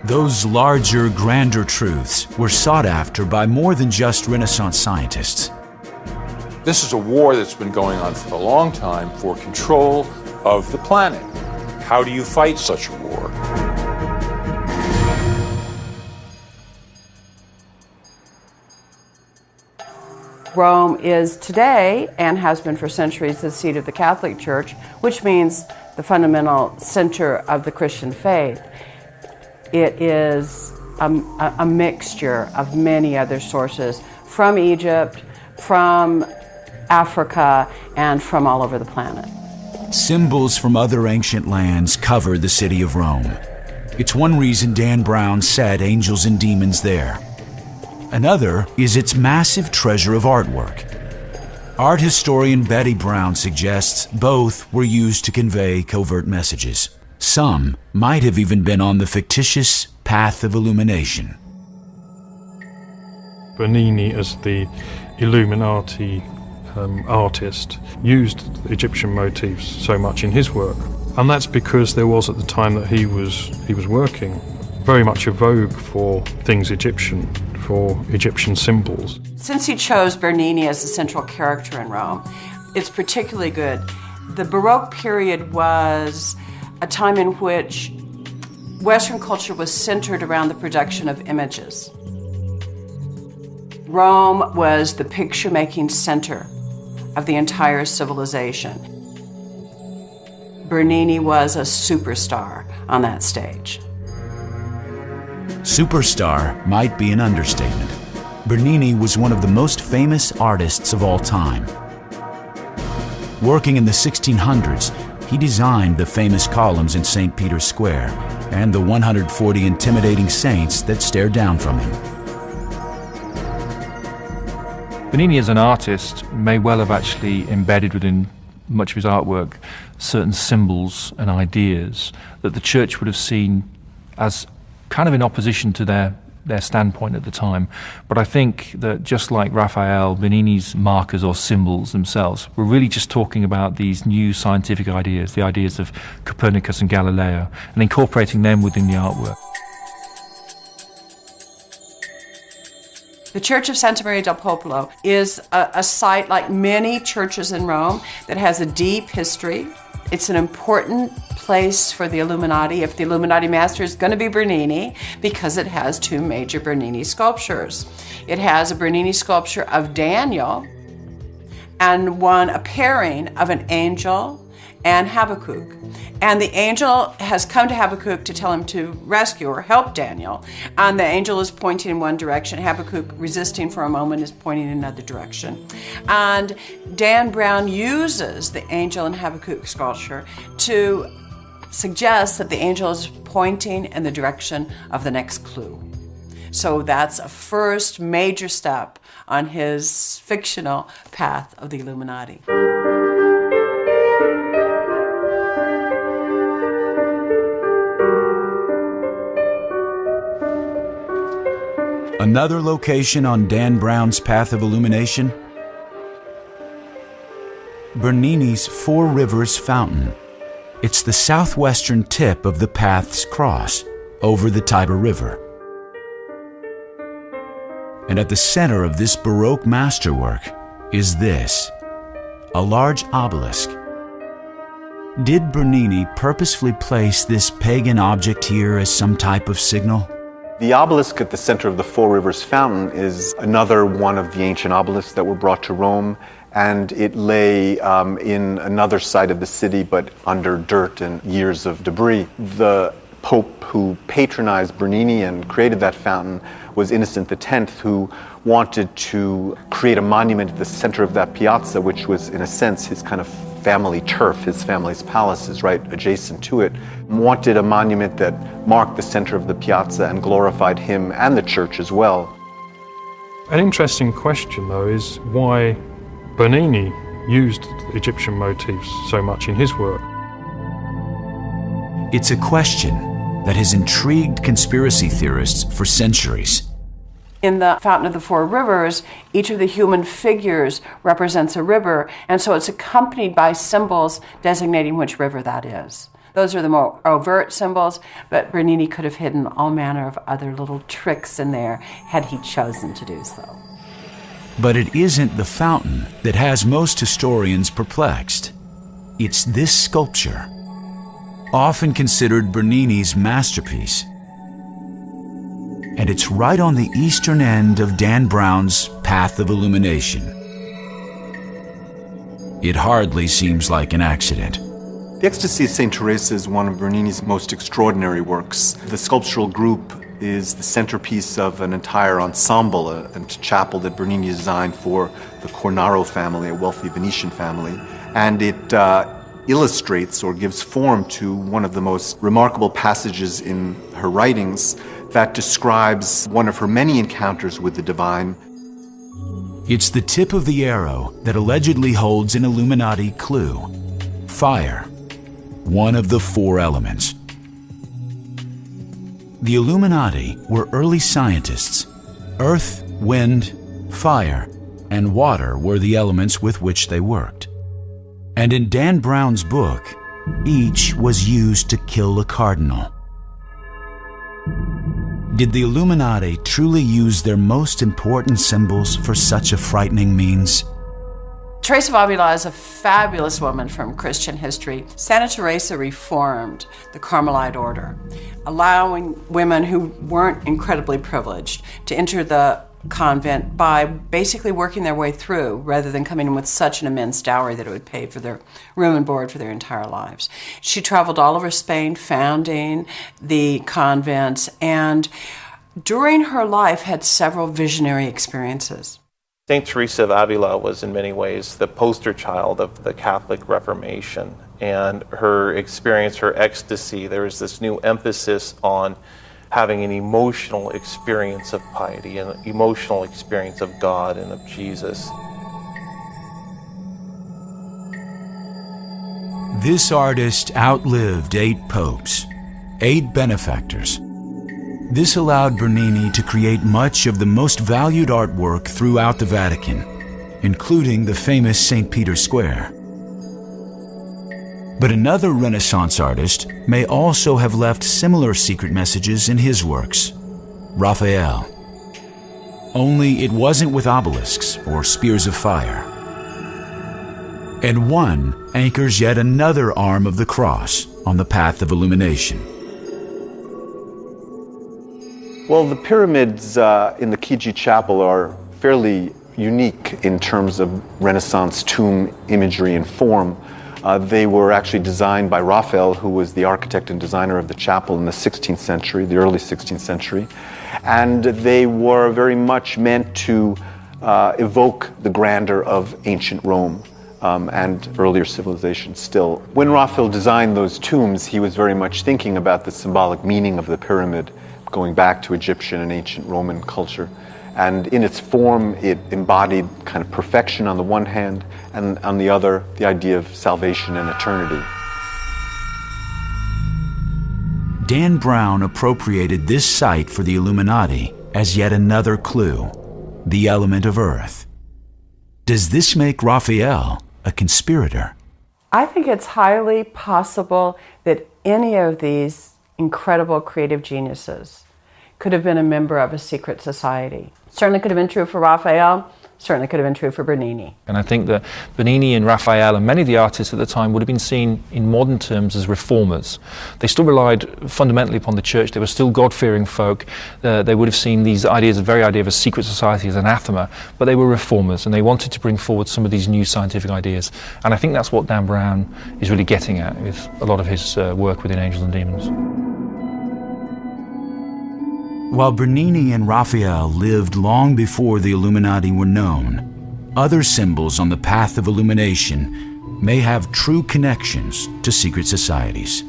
Those larger, grander truths were sought after by more than just Renaissance scientists. This is a war that's been going on for a long time for control of the planet. How do you fight such a war? Rome is today, and has been for centuries, the seat of the Catholic Church, which means the fundamental center of the Christian faith. It is a mixture of many other sources from Egypt, from Africa, and from all over the planet. Symbols from other ancient lands cover the city of Rome. It's one reason Dan Brown set Angels and Demons there. Another is its massive treasure of artwork. Art historian Betty Brown suggests both were used to convey covert messages. Some might have even been on the fictitious path of illumination. Bernini, as the Illuminati artist, used Egyptian motifs so much in his work, and that's because there was, at the time that he was working, very much a vogue for things Egyptian, for Egyptian symbols. Since he chose Bernini as the central character in Rome, it's particularly good. The Baroque period was a time in which Western culture was centered around the production of images. Rome was the picture-making center of the entire civilization. Bernini was a superstar on that stage. Superstar might be an understatement. Bernini was one of the most famous artists of all time. Working in the 1600s, he designed the famous columns in St. Peter's Square and the 140 intimidating saints that stared down from him. Bernini as an artist may well have actually embedded within much of his artwork certain symbols and ideas that the church would have seen as kind of in opposition to their standpoint at the time. But I think that just like Raphael, Bernini's markers or symbols themselves were really just talking about these new scientific ideas, the ideas of Copernicus and Galileo, and incorporating them within the artwork. The Church of Santa Maria del Popolo is a site, like many churches in Rome, that has a deep history. It's an important place for the Illuminati, if the Illuminati master is going to be Bernini, because it has two major Bernini sculptures. It has a Bernini sculpture of Daniel and a pairing of an angel and Habakkuk. And the angel has come to Habakkuk to tell him to rescue or help Daniel. And the angel is pointing in one direction. Habakkuk, resisting for a moment, is pointing in another direction. And Dan Brown uses the angel and Habakkuk sculpture to suggest that the angel is pointing in the direction of the next clue. So that's a first major step on his fictional path of the Illuminati. Another location on Dan Brown's path of illumination? Bernini's Four Rivers Fountain. It's the southwestern tip of the path's cross over the Tiber River. And at the center of this Baroque masterwork is this, a large obelisk. Did Bernini purposefully place this pagan object here as some type of signal? The obelisk at the center of the Four Rivers Fountain is another one of the ancient obelisks that were brought to Rome, and it lay in another side of the city, but under dirt and years of debris. The Pope who patronized Bernini and created that fountain was Innocent X, who wanted to create a monument at the center of that piazza, which was, in a sense, his kind of family turf, his family's palaces right adjacent to it, wanted a monument that marked the center of the piazza and glorified him and the church as well. An interesting question, though, is why Bernini used Egyptian motifs so much in his work. It's a question that has intrigued conspiracy theorists for centuries. In the Fountain of the Four Rivers, each of the human figures represents a river, and so it's accompanied by symbols designating which river that is. Those are the more overt symbols, but Bernini could have hidden all manner of other little tricks in there had he chosen to do so. But it isn't the fountain that has most historians perplexed. It's this sculpture, often considered Bernini's masterpiece. And it's right on the eastern end of Dan Brown's Path of Illumination. It hardly seems like an accident. The Ecstasy of St. Teresa is one of Bernini's most extraordinary works. The sculptural group is the centerpiece of an entire ensemble, a chapel that Bernini designed for the Cornaro family, a wealthy Venetian family. And it illustrates or gives form to one of the most remarkable passages in her writings that describes one of her many encounters with the divine. It's the tip of the arrow that allegedly holds an Illuminati clue: fire, one of the four elements. The Illuminati were early scientists. Earth, wind, fire, and water were the elements with which they worked. And in Dan Brown's book, each was used to kill a cardinal. Did the Illuminati truly use their most important symbols for such a frightening means? Teresa of Avila is a fabulous woman from Christian history. Santa Teresa reformed the Carmelite order, allowing women who weren't incredibly privileged to enter the convent by basically working their way through rather than coming in with such an immense dowry that it would pay for their room and board for their entire lives. She traveled all over Spain founding the convents, and during her life had several visionary experiences. St. Teresa of Avila was in many ways the poster child of the Catholic Reformation, and her experience, her ecstasy, there was this new emphasis on having an emotional experience of piety, an emotional experience of God and of Jesus. This artist outlived 8 popes, 8 benefactors. This allowed Bernini to create much of the most valued artwork throughout the Vatican, including the famous St. Peter's Square. But another Renaissance artist may also have left similar secret messages in his works, Raphael. Only it wasn't with obelisks or spears of fire. And one anchors yet another arm of the cross on the path of illumination. Well, the pyramids in the Chigi Chapel are fairly unique in terms of Renaissance tomb imagery and form. They were actually designed by Raphael, who was the architect and designer of the chapel in the 16th century, the early 16th century. And they were very much meant to evoke the grandeur of ancient Rome and earlier civilizations still. When Raphael designed those tombs, he was very much thinking about the symbolic meaning of the pyramid, going back to Egyptian and ancient Roman culture. And in its form, it embodied kind of perfection on the one hand, and on the other, the idea of salvation and eternity. Dan Brown appropriated this site for the Illuminati as yet another clue, the element of earth. Does this make Raphael a conspirator? I think it's highly possible that any of these incredible creative geniuses could have been a member of a secret society. Certainly could have been true for Raphael, certainly could have been true for Bernini. And I think that Bernini and Raphael and many of the artists at the time would have been seen in modern terms as reformers. They still relied fundamentally upon the church. They were still God-fearing folk. They would have seen these ideas, the very idea of a secret society as anathema, but they were reformers and they wanted to bring forward some of these new scientific ideas. And I think that's what Dan Brown is really getting at with a lot of his work within Angels and Demons. While Bernini and Raphael lived long before the Illuminati were known, other symbols on the path of illumination may have true connections to secret societies.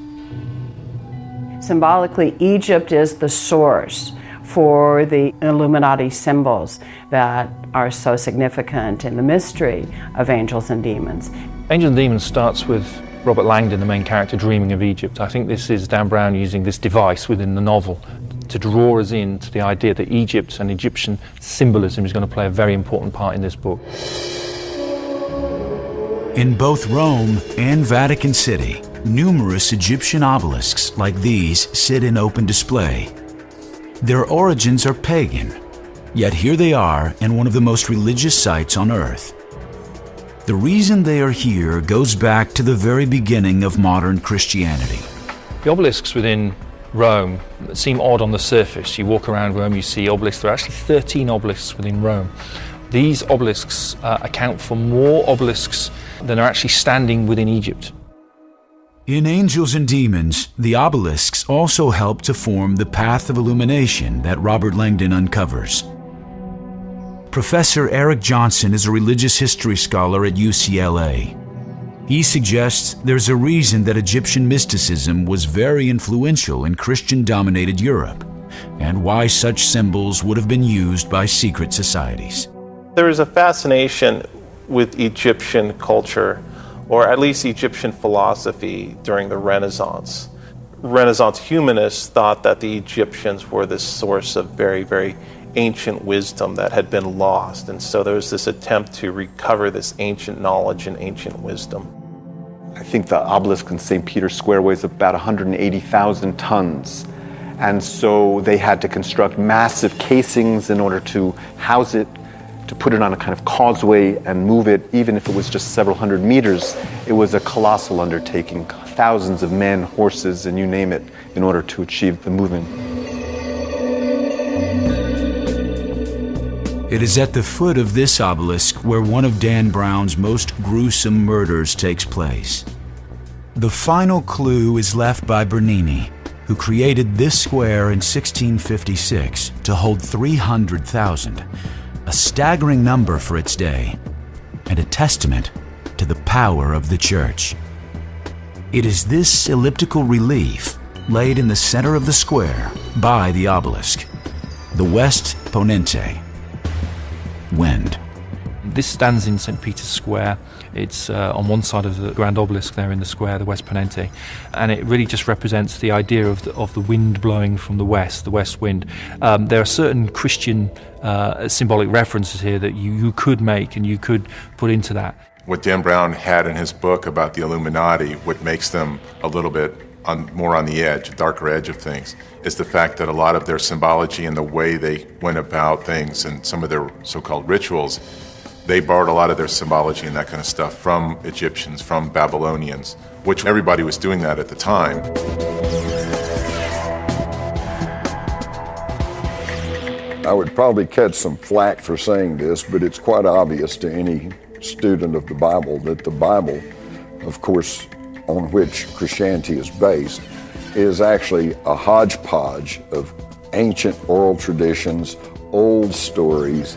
Symbolically, Egypt is the source for the Illuminati symbols that are so significant in the mystery of angels and demons. Angels and Demons starts with Robert Langdon, the main character, dreaming of Egypt. I think this is Dan Brown using this device within the novel to draw us into the idea that Egypt and Egyptian symbolism is going to play a very important part in this book. In both Rome and Vatican City, numerous Egyptian obelisks like these sit in open display. Their origins are pagan, yet here they are in one of the most religious sites on earth. The reason they are here goes back to the very beginning of modern Christianity. The obelisks within Rome seem odd on the surface. You walk around Rome, you see obelisks. There are actually 13 obelisks within Rome. These obelisks account for more obelisks than are actually standing within Egypt. In Angels and Demons, the obelisks also help to form the path of illumination that Robert Langdon uncovers. Professor Eric Johnson is a religious history scholar at UCLA. He suggests there's a reason that Egyptian mysticism was very influential in Christian-dominated Europe, and why such symbols would have been used by secret societies. There is a fascination with Egyptian culture, or at least Egyptian philosophy, during the Renaissance. Renaissance humanists thought that the Egyptians were the source of very, very ancient wisdom that had been lost, and so there was this attempt to recover this ancient knowledge and ancient wisdom. I think the obelisk in St. Peter's Square weighs about 180,000 tons, and so they had to construct massive casings in order to house it, to put it on a kind of causeway and move it, even if it was just several hundred meters. It was a colossal undertaking, thousands of men, horses, and you name it, in order to achieve the movement. It is at the foot of this obelisk where one of Dan Brown's most gruesome murders takes place. The final clue is left by Bernini, who created this square in 1656 to hold 300,000, a staggering number for its day, and a testament to the power of the church. It is this elliptical relief laid in the center of the square by the obelisk, the West Ponente, wind. This stands in St. Peter's Square. It's on one side of the grand obelisk there in the square, the West Ponente, and it really just represents the idea of the wind blowing from the west wind. There are certain Christian symbolic references here that you could make and you could put into that. What Dan Brown had in his book about the Illuminati, what makes them a little bit more on the edge, darker edge of things, is the fact that a lot of their symbology and the way they went about things and some of their so-called rituals, they borrowed a lot of their symbology and that kind of stuff from Egyptians, from Babylonians, which everybody was doing that at the time. I would probably catch some flack for saying this, but it's quite obvious to any student of the Bible that the Bible, of course, on which Christianity is based, is actually a hodgepodge of ancient oral traditions, old stories.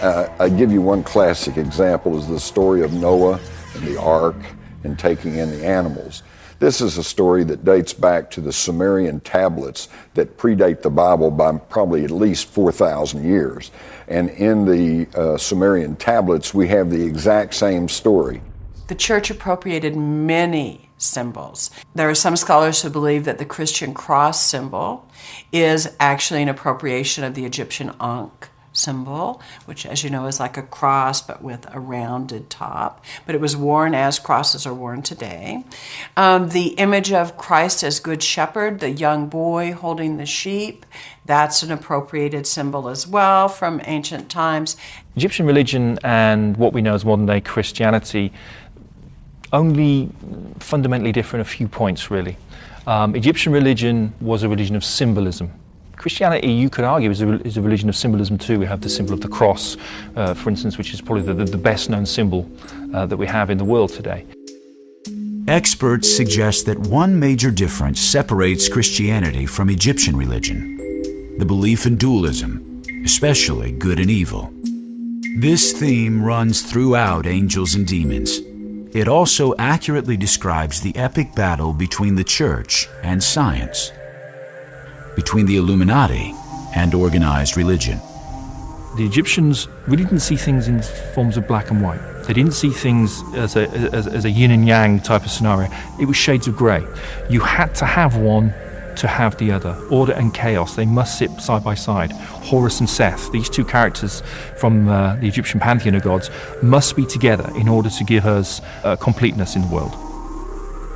I give you one classic example is the story of Noah and the ark and taking in the animals. This is a story that dates back to the Sumerian tablets that predate the Bible by probably at least 4,000 years. And in the Sumerian tablets, we have the exact same story. The church appropriated many symbols. There are some scholars who believe that the Christian cross symbol is actually an appropriation of the Egyptian Ankh symbol, which, as you know, is like a cross but with a rounded top. But it was worn as crosses are worn today. The image of Christ as Good Shepherd, the young boy holding the sheep, that's an appropriated symbol as well from ancient times. Egyptian religion and what we know as modern-day Christianity only fundamentally differ in a few points, really. Egyptian religion was a religion of symbolism. Christianity, you could argue, is a religion of symbolism too. We have the symbol of the cross, for instance, which is probably the best known symbol that we have in the world today. Experts suggest that one major difference separates Christianity from Egyptian religion. the belief in dualism, especially good and evil. This theme runs throughout Angels and Demons. It also accurately describes the epic battle between the church and science, between the Illuminati and organized religion. The Egyptians really didn't see things in forms of black and white. They didn't see things as a yin and yang type of scenario. It was shades of grey. You had to have one to have the other. Order and chaos, they must sit side by side. Horus and Seth, these two characters from the Egyptian pantheon of gods, must be together in order to give us completeness in the world.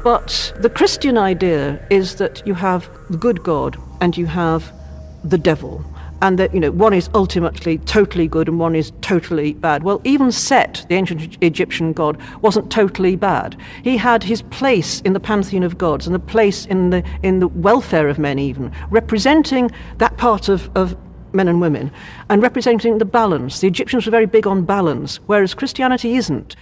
But the Christian idea is that you have the good God and you have the devil, and that, one is ultimately totally good and one is totally bad. Well, even Set, the ancient Egyptian god, wasn't totally bad. He had his place in the pantheon of gods and a place in the welfare of men, even representing that part of men and women and representing the balance. The Egyptians were very big on balance, whereas Christianity isn't.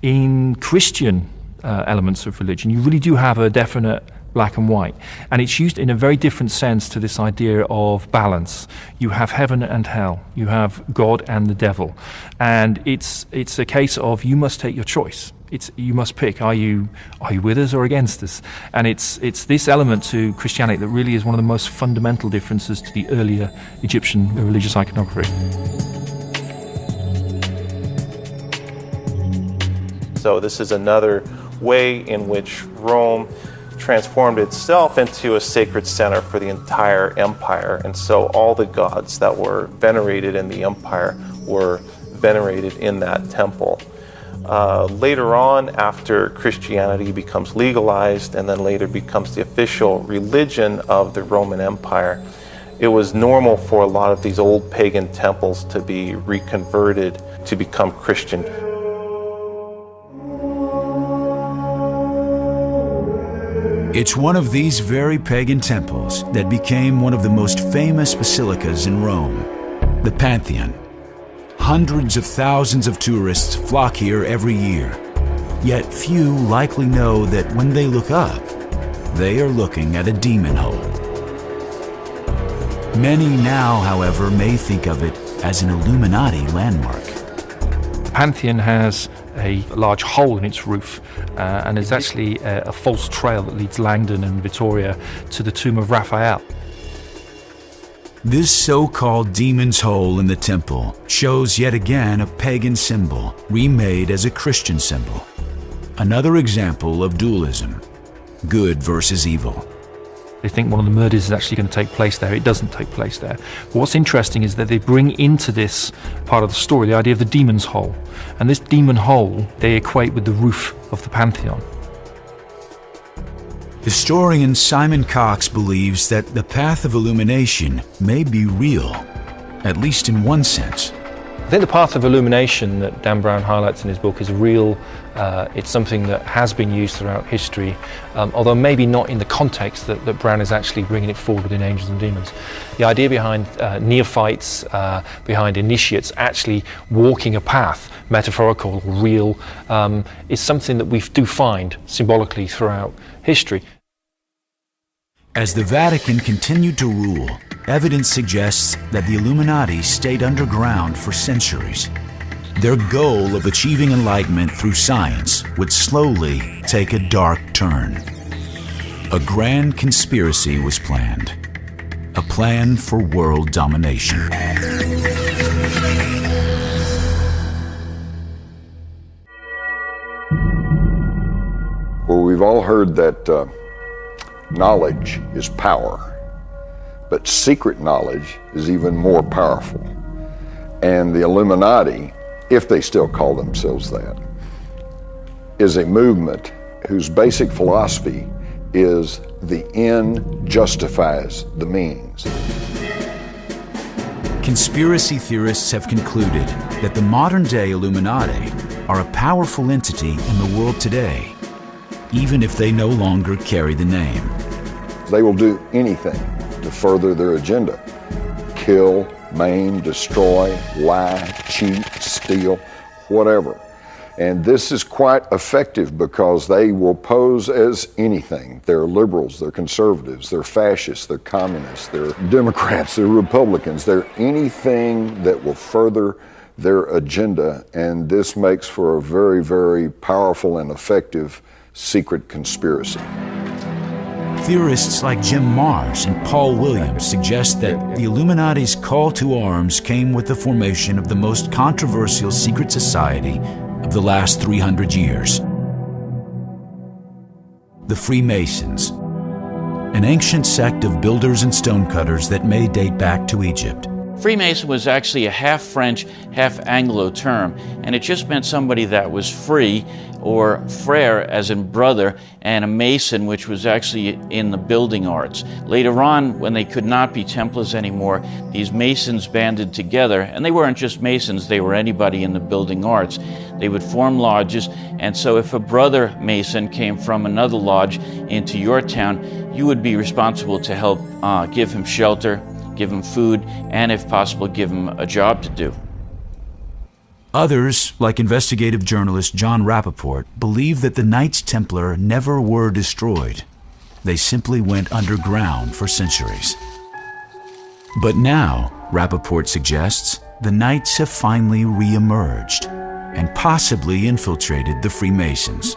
In Christian elements of religion, you really do have a definite black and white, and it's used in a very different sense to this idea of balance. You have heaven and hell, you have God and the devil, and it's a case of you must take your choice. You must pick, are you with us or against us? And it's this element to Christianity that really is one of the most fundamental differences to the earlier Egyptian religious iconography. So this is another way in which Rome transformed itself into a sacred center for the entire empire, and so all the gods that were venerated in the empire were venerated in that temple. Later on, after Christianity becomes legalized and then later becomes the official religion of the Roman Empire, it was normal for a lot of these old pagan temples to be reconverted to become Christian. It's one of these very pagan temples that became one of the most famous basilicas in Rome, the Pantheon. Hundreds of thousands of tourists flock here every year, yet few likely know that when they look up, they are looking at a demon hole. Many now, however, may think of it as an Illuminati landmark. The Pantheon has a large hole in its roof, and there's actually a false trail that leads Langdon and Vittoria to the tomb of Raphael. This so-called demon's hole in the temple shows yet again a pagan symbol remade as a Christian symbol. Another example of dualism, good versus evil. They think one of the murders is actually going to take place there. It doesn't take place there. But what's interesting is that they bring into this part of the story the idea of the demon's hole. And this demon hole, they equate with the roof of the Pantheon. Historian Simon Cox believes that the path of illumination may be real, at least in one sense. I think the path of illumination that Dan Brown highlights in his book is real. It's something that has been used throughout history, although maybe not in the context that Brown is actually bringing it forward within Angels and Demons. The idea behind neophytes, behind initiates actually walking a path, metaphorical or real, is something that we do find symbolically throughout history. As the Vatican continued to rule, evidence suggests that the Illuminati stayed underground for centuries. Their goal of achieving enlightenment through science would slowly take a dark turn. A grand conspiracy was planned, a plan for world domination. Well, we've all heard that knowledge is power. But secret knowledge is even more powerful. And the Illuminati, if they still call themselves that, is a movement whose basic philosophy is the end justifies the means. Conspiracy theorists have concluded that the modern-day Illuminati are a powerful entity in the world today, even if they no longer carry the name. They will do anything to further their agenda. Kill, maim, destroy, lie, cheat, steal, whatever. And this is quite effective because they will pose as anything. They're liberals, they're conservatives, they're fascists, they're communists, they're Democrats, they're Republicans. They're anything that will further their agenda, and this makes for a very, very powerful and effective secret conspiracy. Theorists like Jim Marrs and Paul Williams suggest that the Illuminati's call to arms came with the formation of the most controversial secret society of the last 300 years. The Freemasons, an ancient sect of builders and stonecutters that may date back to Egypt. Freemason was actually a half French, half Anglo term, and it just meant somebody that was free, or frère as in brother, and a mason, which was actually in the building arts. Later on, when they could not be Templars anymore, these masons banded together, and they weren't just masons, they were anybody in the building arts. They would form lodges, and so if a brother mason came from another lodge into your town, you would be responsible to help give him shelter, give him food, and if possible, give him a job to do. Others, like investigative journalist John Rappaport, believe that the Knights Templar never were destroyed. They simply went underground for centuries. But now, Rappaport suggests, the Knights have finally re-emerged and possibly infiltrated the Freemasons.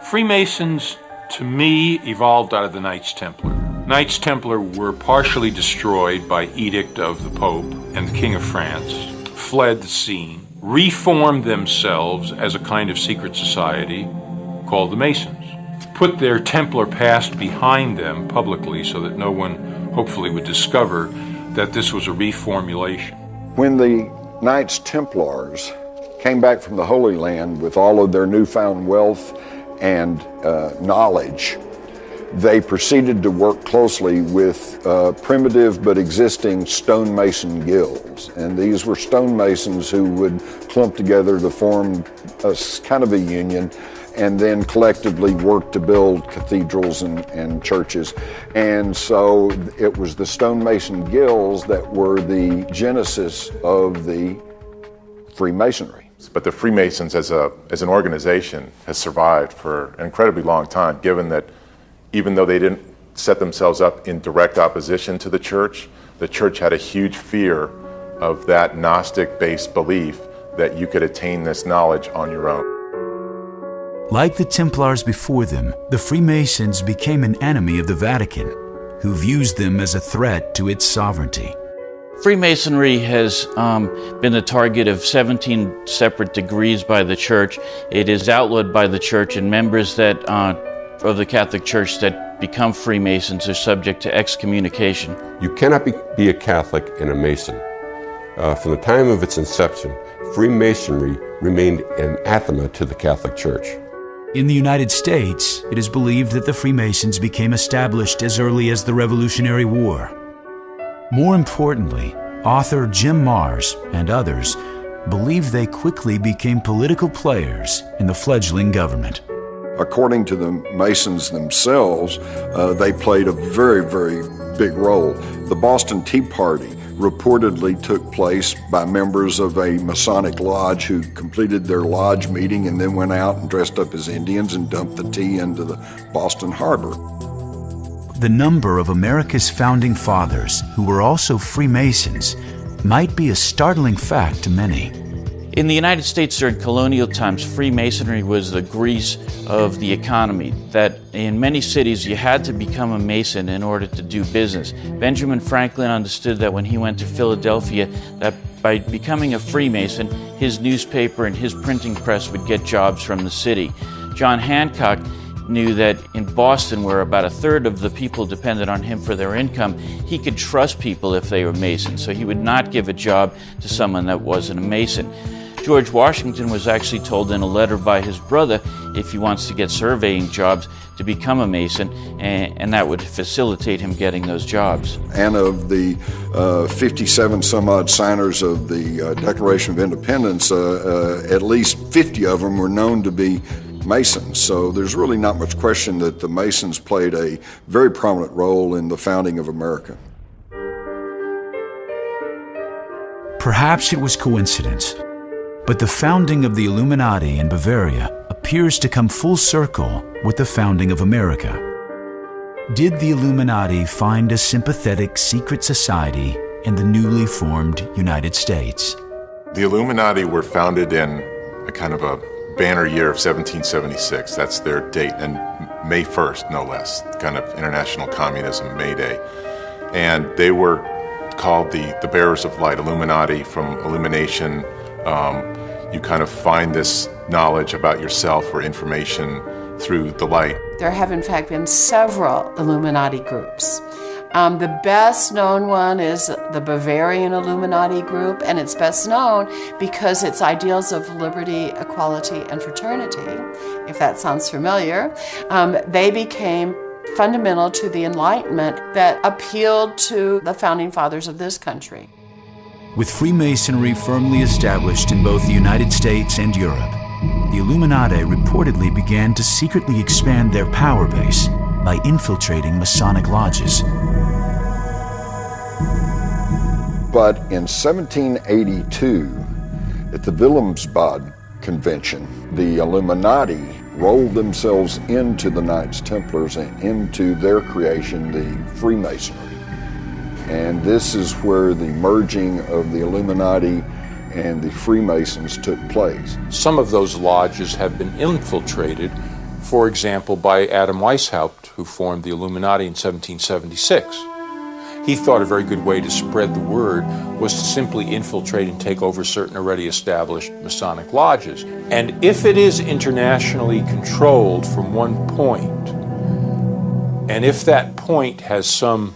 Freemasons, to me, evolved out of the Knights Templar. Knights Templar were partially destroyed by edict of the Pope and the King of France, fled the scene, reformed themselves as a kind of secret society called the Masons, put their Templar past behind them publicly so that no one hopefully would discover that this was a reformulation. When the Knights Templars came back from the Holy Land with all of their newfound wealth and knowledge, they proceeded to work closely with primitive but existing stonemason guilds. And these were stonemasons who would clump together to form a kind of a union and then collectively work to build cathedrals and churches. And so it was the stonemason guilds that were the genesis of the Freemasonry. But the Freemasons as an organization has survived for an incredibly long time, given that even though they didn't set themselves up in direct opposition to the church had a huge fear of that Gnostic-based belief that you could attain this knowledge on your own. Like the Templars before them, the Freemasons became an enemy of the Vatican, who views them as a threat to its sovereignty. Freemasonry has been the target of 17 separate degrees by the church. It is outlawed by the church, and members that of the Catholic Church that become Freemasons are subject to excommunication. You cannot be a Catholic and a Mason. From the time of its inception, Freemasonry remained anathema to the Catholic Church. In the United States, it is believed that the Freemasons became established as early as the Revolutionary War. More importantly, author Jim Marrs and others believe they quickly became political players in the fledgling government. According to the Masons themselves, they played a very, very big role. The Boston Tea Party reportedly took place by members of a Masonic lodge who completed their lodge meeting and then went out and dressed up as Indians and dumped the tea into the Boston Harbor. The number of America's founding fathers who were also Freemasons might be a startling fact to many. In the United States during colonial times, Freemasonry was the grease of the economy, that in many cities you had to become a Mason in order to do business. Benjamin Franklin understood that when he went to Philadelphia, that by becoming a Freemason, his newspaper and his printing press would get jobs from the city. John Hancock knew that in Boston, where about a third of the people depended on him for their income, he could trust people if they were Masons, so he would not give a job to someone that wasn't a Mason. George Washington was actually told in a letter by his brother, if he wants to get surveying jobs, to become a Mason, and that would facilitate him getting those jobs. And of the 57 some odd signers of the Declaration of Independence, at least 50 of them were known to be Masons. So there's really not much question that the Masons played a very prominent role in the founding of America. Perhaps it was coincidence, But the founding of the Illuminati in Bavaria appears to come full circle with the founding of America. Did the Illuminati find a sympathetic secret society in the newly formed United States? The Illuminati were founded in a kind of a banner year of 1776. That's their date, and May 1st, no less, kind of international communism, May Day. And they were called the bearers of light, Illuminati, from illumination. You kind of find this knowledge about yourself or information through the light. There have in fact been several Illuminati groups. The best known one is the Bavarian Illuminati group, and it's best known because its ideals of liberty, equality, and fraternity, if that sounds familiar, they became fundamental to the Enlightenment that appealed to the founding fathers of this country. With Freemasonry firmly established in both the United States and Europe, the Illuminati reportedly began to secretly expand their power base by infiltrating Masonic lodges. But in 1782, at the Wilhelmsbad Convention, the Illuminati rolled themselves into the Knights Templars and into their creation, the Freemasonry. And this is where the merging of the Illuminati and the Freemasons took place. Some of those lodges have been infiltrated, for example, by Adam Weishaupt, who formed the Illuminati in 1776. He thought a very good way to spread the word was to simply infiltrate and take over certain already established Masonic lodges. And if it is internationally controlled from one point, and if that point has some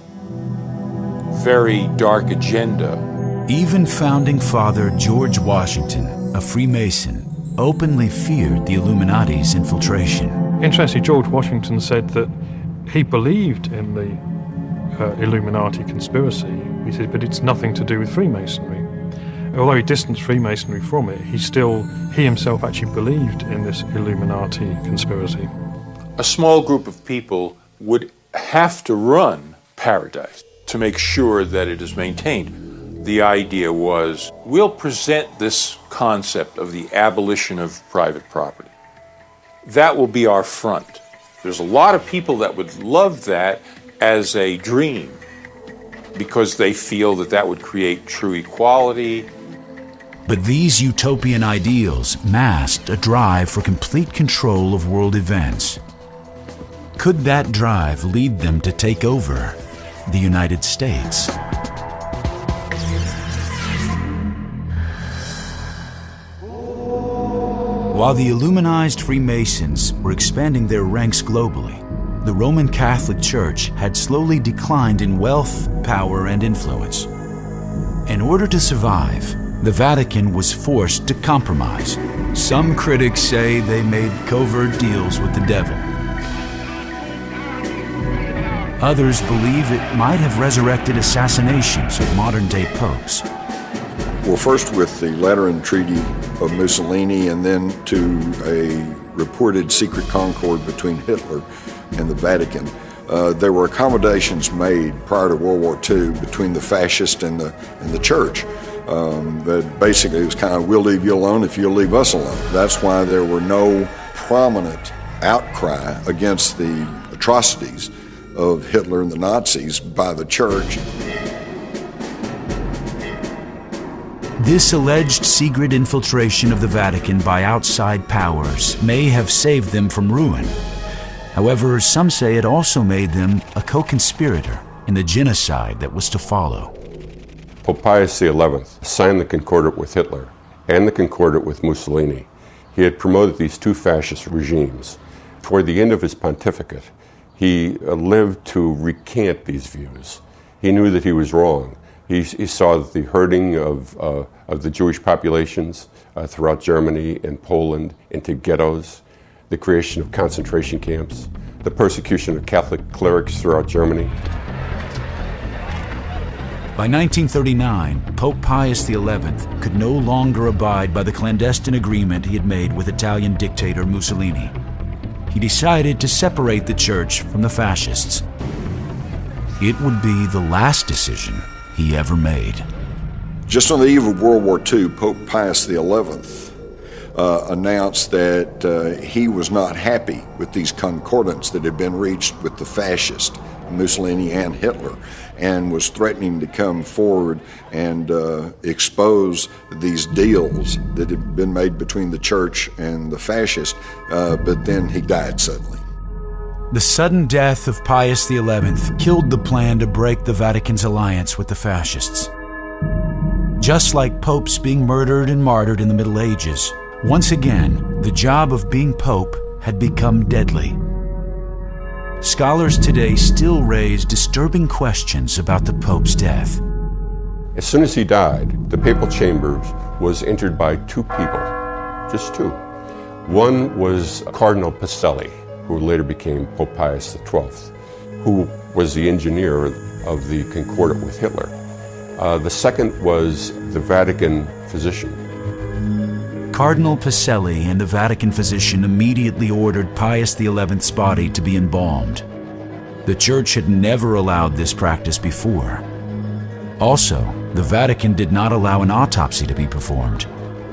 very dark agenda. Even founding father George Washington, a Freemason, openly feared the Illuminati's infiltration. Interestingly, George Washington said that he believed in the Illuminati conspiracy. He said, but it's nothing to do with Freemasonry. Although he distanced Freemasonry from it, he himself actually believed in this Illuminati conspiracy. A small group of people would have to run Paradise to make sure that it is maintained. The idea was, we'll present this concept of the abolition of private property. That will be our front. There's a lot of people that would love that as a dream because they feel that that would create true equality. But these utopian ideals masked a drive for complete control of world events. Could that drive lead them to take over the United States? While the Illuminized Freemasons were expanding their ranks globally, the Roman Catholic Church had slowly declined in wealth, power, and influence. In order to survive, the Vatican was forced to compromise. Some critics say they made covert deals with the devil. Others believe it might have resurrected assassinations of modern-day popes. Well, first with the Lateran Treaty of Mussolini, and then to a reported secret concord between Hitler and the Vatican. There were accommodations made prior to World War II between the fascists and the church. That basically it was kind of, we'll leave you alone if you'll leave us alone. That's why there were no prominent outcry against the atrocities of Hitler and the Nazis by the church. This alleged secret infiltration of the Vatican by outside powers may have saved them from ruin. However, some say it also made them a co-conspirator in the genocide that was to follow. Pope Pius XI signed the Concordat with Hitler and the Concordat with Mussolini. He had promoted these two fascist regimes. Toward the end of his pontificate, he lived to recant these views. He knew that he was wrong. He saw that the herding of the Jewish populations throughout Germany and Poland into ghettos, the creation of concentration camps, the persecution of Catholic clerics throughout Germany. By 1939, Pope Pius XI could no longer abide by the clandestine agreement he had made with Italian dictator Mussolini. He decided to separate the Church from the fascists. It would be the last decision he ever made. Just on the eve of World War II, Pope Pius XI announced that he was not happy with these concordants that had been reached with the fascists, Mussolini and Hitler, and was threatening to come forward and expose these deals that had been made between the church and the fascists, but then he died suddenly. The sudden death of Pius XI killed the plan to break the Vatican's alliance with the fascists. Just like popes being murdered and martyred in the Middle Ages, once again, the job of being pope had become deadly. Scholars today still raise disturbing questions about the pope's death. As soon as he died, the papal chambers was entered by two people, just two. One was Cardinal Pacelli, who later became Pope Pius XII, who was the engineer of the Concordat with Hitler. The second was the Vatican physician. Cardinal Pacelli and the Vatican physician immediately ordered Pius XI's body to be embalmed. The Church had never allowed this practice before. Also, the Vatican did not allow an autopsy to be performed,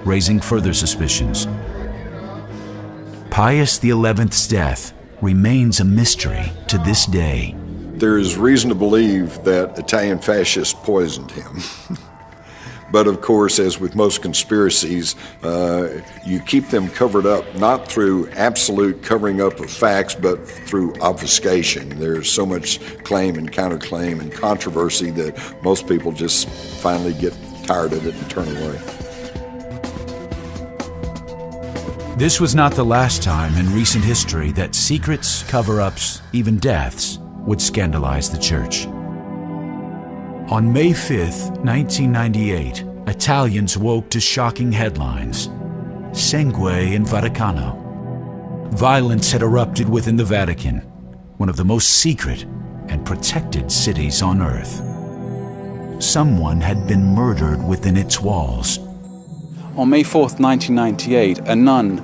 raising further suspicions. Pius XI's death remains a mystery to this day. There is reason to believe that Italian fascists poisoned him. But of course, as with most conspiracies, you keep them covered up not through absolute covering up of facts, but through obfuscation. There's so much claim and counterclaim and controversy that most people just finally get tired of it and turn away. This was not the last time in recent history that secrets, cover-ups, even deaths would scandalize the Church. On May 5th, 1998, Italians woke to shocking headlines. Sangue in Vaticano. Violence had erupted within the Vatican, one of the most secret and protected cities on earth. Someone had been murdered within its walls. On May 4th, 1998, a nun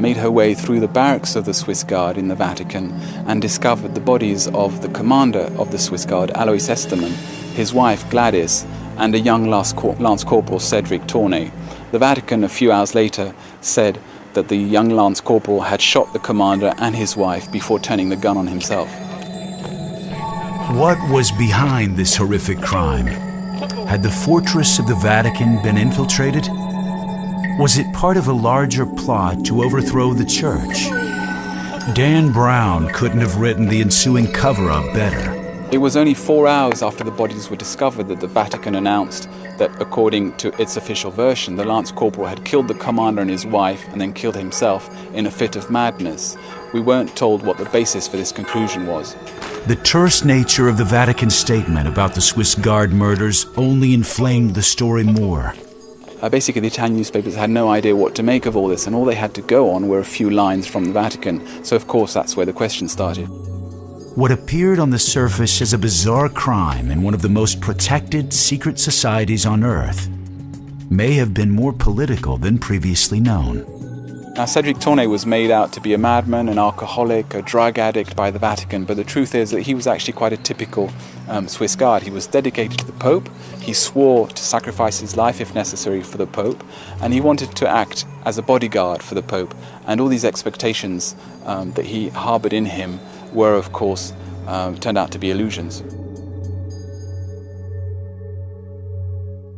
made her way through the barracks of the Swiss Guard in the Vatican and discovered the bodies of the commander of the Swiss Guard, Alois Estermann, his wife Gladys, and a young Lance Corporal, Cedric Tournay. The Vatican, a few hours later, said that the young Lance Corporal had shot the commander and his wife before turning the gun on himself. What was behind this horrific crime? Had the fortress of the Vatican been infiltrated? Was it part of a larger plot to overthrow the Church? Dan Brown couldn't have written the ensuing cover-up better. It was only 4 hours after the bodies were discovered that the Vatican announced that, according to its official version, the Lance Corporal had killed the commander and his wife and then killed himself in a fit of madness. We weren't told what the basis for this conclusion was. The terse nature of the Vatican statement about the Swiss Guard murders only inflamed the story more. Basically, the Italian newspapers had no idea what to make of all this, and all they had to go on were a few lines from the Vatican. So, of course, that's where the question started. What appeared on the surface as a bizarre crime in one of the most protected secret societies on Earth may have been more political than previously known. Now, Cedric Tournay was made out to be a madman, an alcoholic, a drug addict by the Vatican, but the truth is that he was actually quite a typical Swiss Guard. He was dedicated to the Pope, he swore to sacrifice his life if necessary for the Pope, and he wanted to act as a bodyguard for the Pope. And all these expectations that he harbored in him were, of course, turned out to be illusions.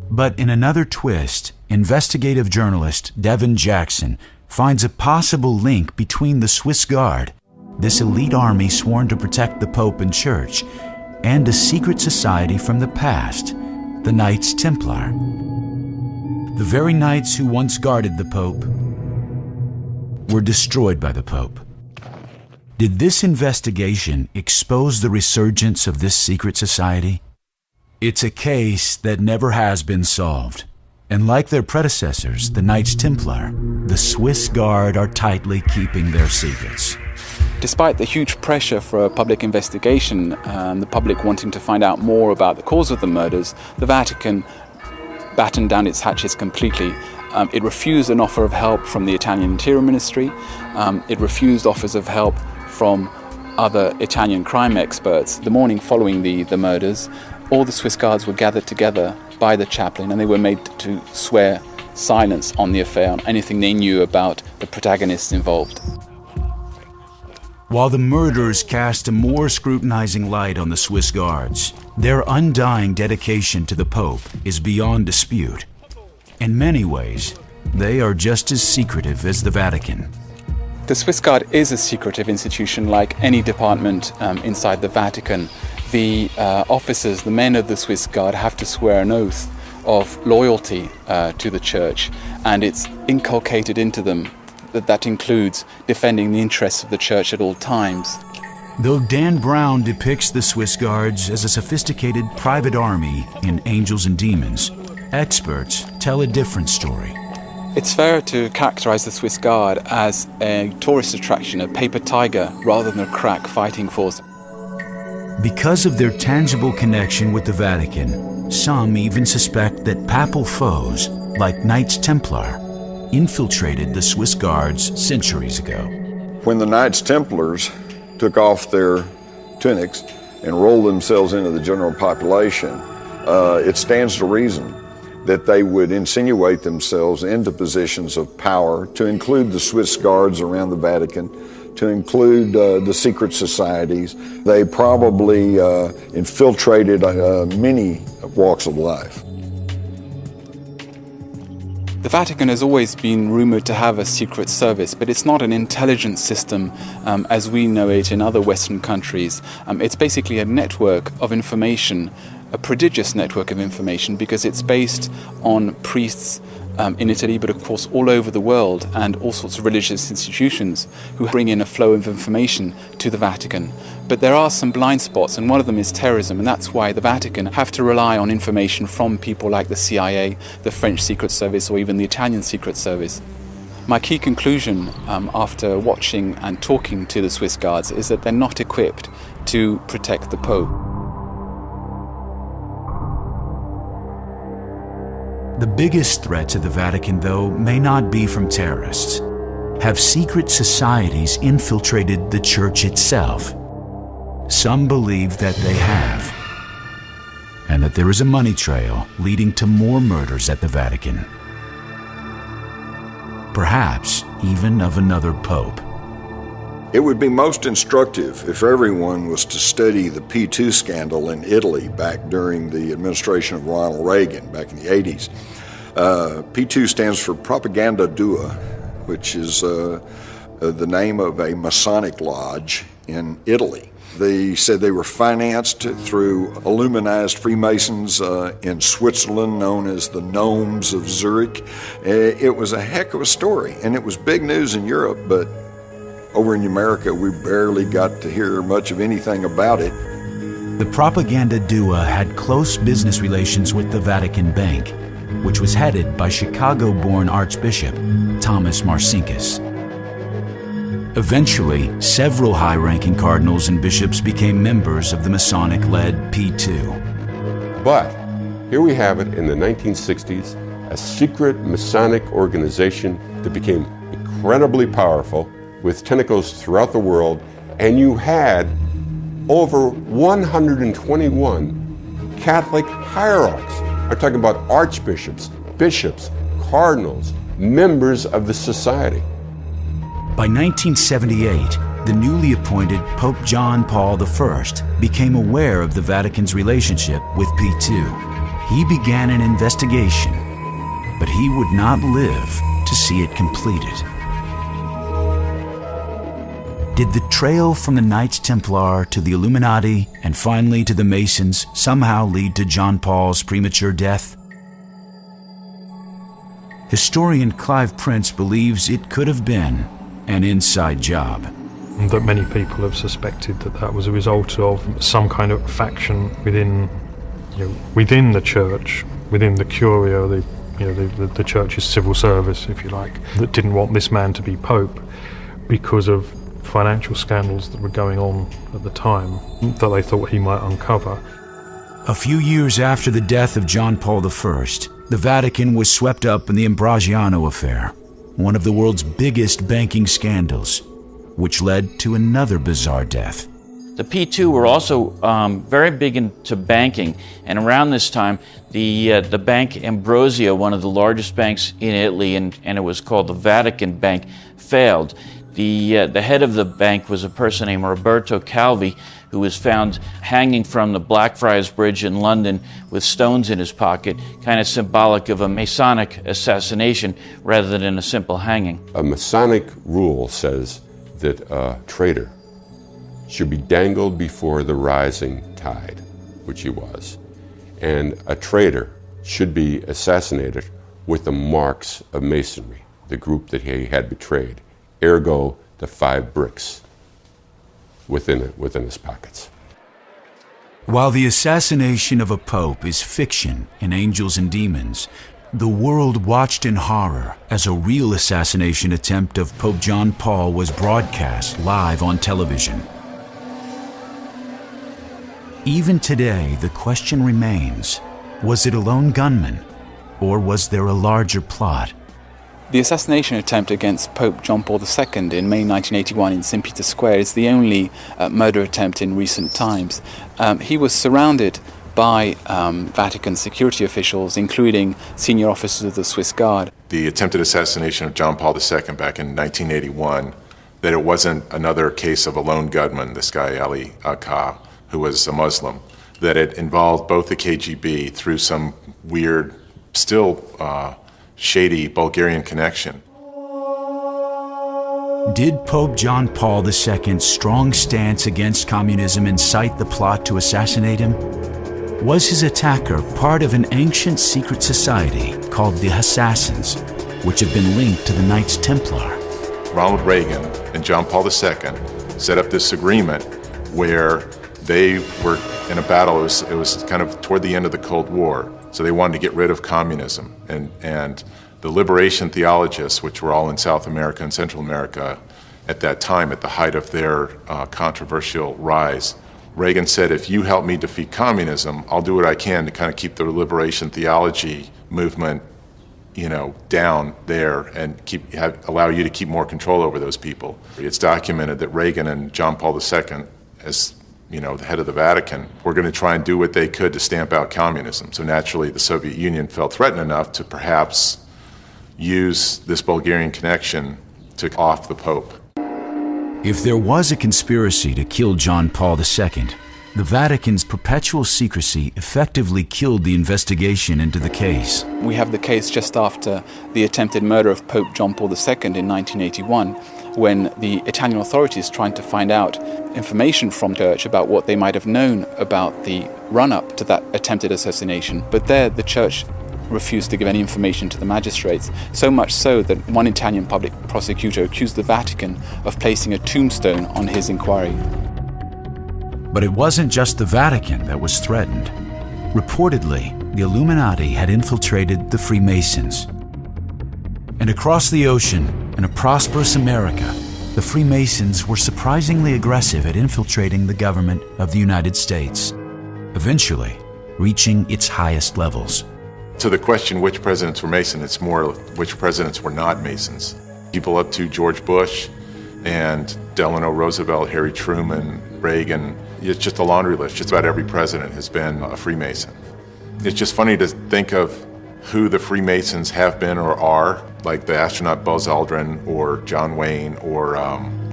But in another twist, investigative journalist Devin Jackson finds a possible link between the Swiss Guard, this elite army sworn to protect the Pope and Church, and a secret society from the past, the Knights Templar. The very knights who once guarded the Pope were destroyed by the Pope. Did this investigation expose the resurgence of this secret society? It's a case that never has been solved. And like their predecessors, the Knights Templar, the Swiss Guard are tightly keeping their secrets. Despite the huge pressure for a public investigation and the public wanting to find out more about the cause of the murders, the Vatican battened down its hatches completely. It refused an offer of help from the Italian Interior Ministry. It refused offers of help from other Italian crime experts. The morning following the murders, all the Swiss Guards were gathered together by the chaplain, and they were made to swear silence on the affair, on anything they knew about the protagonists involved. While the murders cast a more scrutinizing light on the Swiss Guards, their undying dedication to the Pope is beyond dispute. In many ways, they are just as secretive as the Vatican. The Swiss Guard is a secretive institution like any department inside the Vatican. The officers, the men of the Swiss Guard, have to swear an oath of loyalty to the Church, and it's inculcated into them that includes defending the interests of the Church at all times. Though Dan Brown depicts the Swiss Guards as a sophisticated private army in Angels and Demons, experts tell a different story. It's fair to characterize the Swiss Guard as a tourist attraction, a paper tiger, rather than a crack fighting force. Because of their tangible connection with the Vatican, some even suspect that papal foes, like Knights Templar, infiltrated the Swiss Guards centuries ago. When the Knights Templars took off their tunics and rolled themselves into the general population, it stands to reason that they would insinuate themselves into positions of power, to include the Swiss Guards around the Vatican, to include the secret societies. They probably infiltrated many walks of life. The Vatican has always been rumored to have a secret service, but it's not an intelligence system as we know it in other Western countries. It's basically a network of information, a prodigious network of information, because it's based on priests in Italy, but of course all over the world, and all sorts of religious institutions who bring in a flow of information to the Vatican. But there are some blind spots, and one of them is terrorism, and that's why the Vatican have to rely on information from people like the CIA, the French Secret Service, or even the Italian Secret Service. My key conclusion after watching and talking to the Swiss Guards is that they're not equipped to protect the Pope. The biggest threat to the Vatican, though, may not be from terrorists. Have secret societies infiltrated the Church itself? Some believe that they have, and that there is a money trail leading to more murders at the Vatican. Perhaps even of another pope. It would be most instructive if everyone was to study the P2 scandal in Italy back during the administration of Ronald Reagan back in the 80s. P2 stands for Propaganda Dua, which is the name of a Masonic lodge in Italy. They said they were financed through Illuminized Freemasons in Switzerland, known as the Gnomes of Zurich. It was a heck of a story, and it was big news in Europe, but over in America, we barely got to hear much of anything about it. The Propaganda Dua had close business relations with the Vatican Bank, which was headed by Chicago-born Archbishop Thomas Marcinkus. Eventually, several high-ranking cardinals and bishops became members of the Masonic-led P2. But here we have it in the 1960s, a secret Masonic organization that became incredibly powerful with tentacles throughout the world, and you had over 121 Catholic hierarchs. I'm talking about archbishops, bishops, cardinals, members of the society. By 1978, the newly appointed Pope John Paul I became aware of the Vatican's relationship with P2. He began an investigation, but he would not live to see it completed. Did the trail from the Knights Templar to the Illuminati and finally to the Masons somehow lead to John Paul's premature death? Historian Clive Prince believes it could have been an inside job. That many people have suspected that was a result of some kind of faction within the church, within the Curia, the church's civil service, if you like, that didn't want this man to be pope because of financial scandals that were going on at the time that they thought he might uncover. A few years after the death of John Paul I, the Vatican was swept up in the Ambrosiano affair, one of the world's biggest banking scandals, which led to another bizarre death. The P2 were also very big into banking, and around this time, the bank Ambrosio, one of the largest banks in Italy, and it was called the Vatican Bank, failed. The head of the bank was a person named Roberto Calvi, who was found hanging from the Blackfriars Bridge in London with stones in his pocket, kind of symbolic of a Masonic assassination rather than a simple hanging. A Masonic rule says that a traitor should be dangled before the rising tide, which he was, and a traitor should be assassinated with the marks of Masonry, the group that he had betrayed, ergo the 5 bricks within his pockets. While the assassination of a pope is fiction in Angels and Demons, the world watched in horror as a real assassination attempt of Pope John Paul was broadcast live on television. Even today, the question remains, was it a lone gunman, or was there a larger plot? The assassination attempt against Pope John Paul II in May 1981 in St. Peter's Square is the only murder attempt in recent times. He was surrounded by Vatican security officials, including senior officers of the Swiss Guard. The attempted assassination of John Paul II back in 1981, that it wasn't another case of a lone gunman, this guy Ali Akka, who was a Muslim, that it involved both the KGB through some weird, still shady Bulgarian connection. Did Pope John Paul II's strong stance against communism incite the plot to assassinate him? Was his attacker part of an ancient secret society called the Assassins, which have been linked to the Knights Templar? Ronald Reagan and John Paul II set up this agreement where they were in a battle. It was kind of toward the end of the Cold War, so they wanted to get rid of communism. And the liberation theologists, which were all in South America and Central America at that time, at the height of their controversial rise, Reagan said, if you help me defeat communism, I'll do what I can to kind of keep the liberation theology movement, down there and allow you to keep more control over those people. It's documented that Reagan and John Paul II, as the head of the Vatican, were going to try and do what they could to stamp out communism. So naturally, the Soviet Union felt threatened enough to perhaps use this Bulgarian connection to off the Pope. If there was a conspiracy to kill John Paul II, the Vatican's perpetual secrecy effectively killed the investigation into the case. We have the case just after the attempted murder of Pope John Paul II in 1981, when the Italian authorities tried to find out information from the church about what they might have known about the run-up to that attempted assassination. But there, the church refused to give any information to the magistrates, so much so that one Italian public prosecutor accused the Vatican of placing a tombstone on his inquiry. But it wasn't just the Vatican that was threatened. Reportedly, the Illuminati had infiltrated the Freemasons. And across the ocean, in a prosperous America, the Freemasons were surprisingly aggressive at infiltrating the government of the United States, eventually reaching its highest levels. To the question which presidents were Mason, it's more which presidents were not Masons. People up to George Bush and Delano Roosevelt, Harry Truman, Reagan, it's just a laundry list. Just about every president has been a Freemason. It's just funny to think of who the Freemasons have been or are, like the astronaut Buzz Aldrin or John Wayne or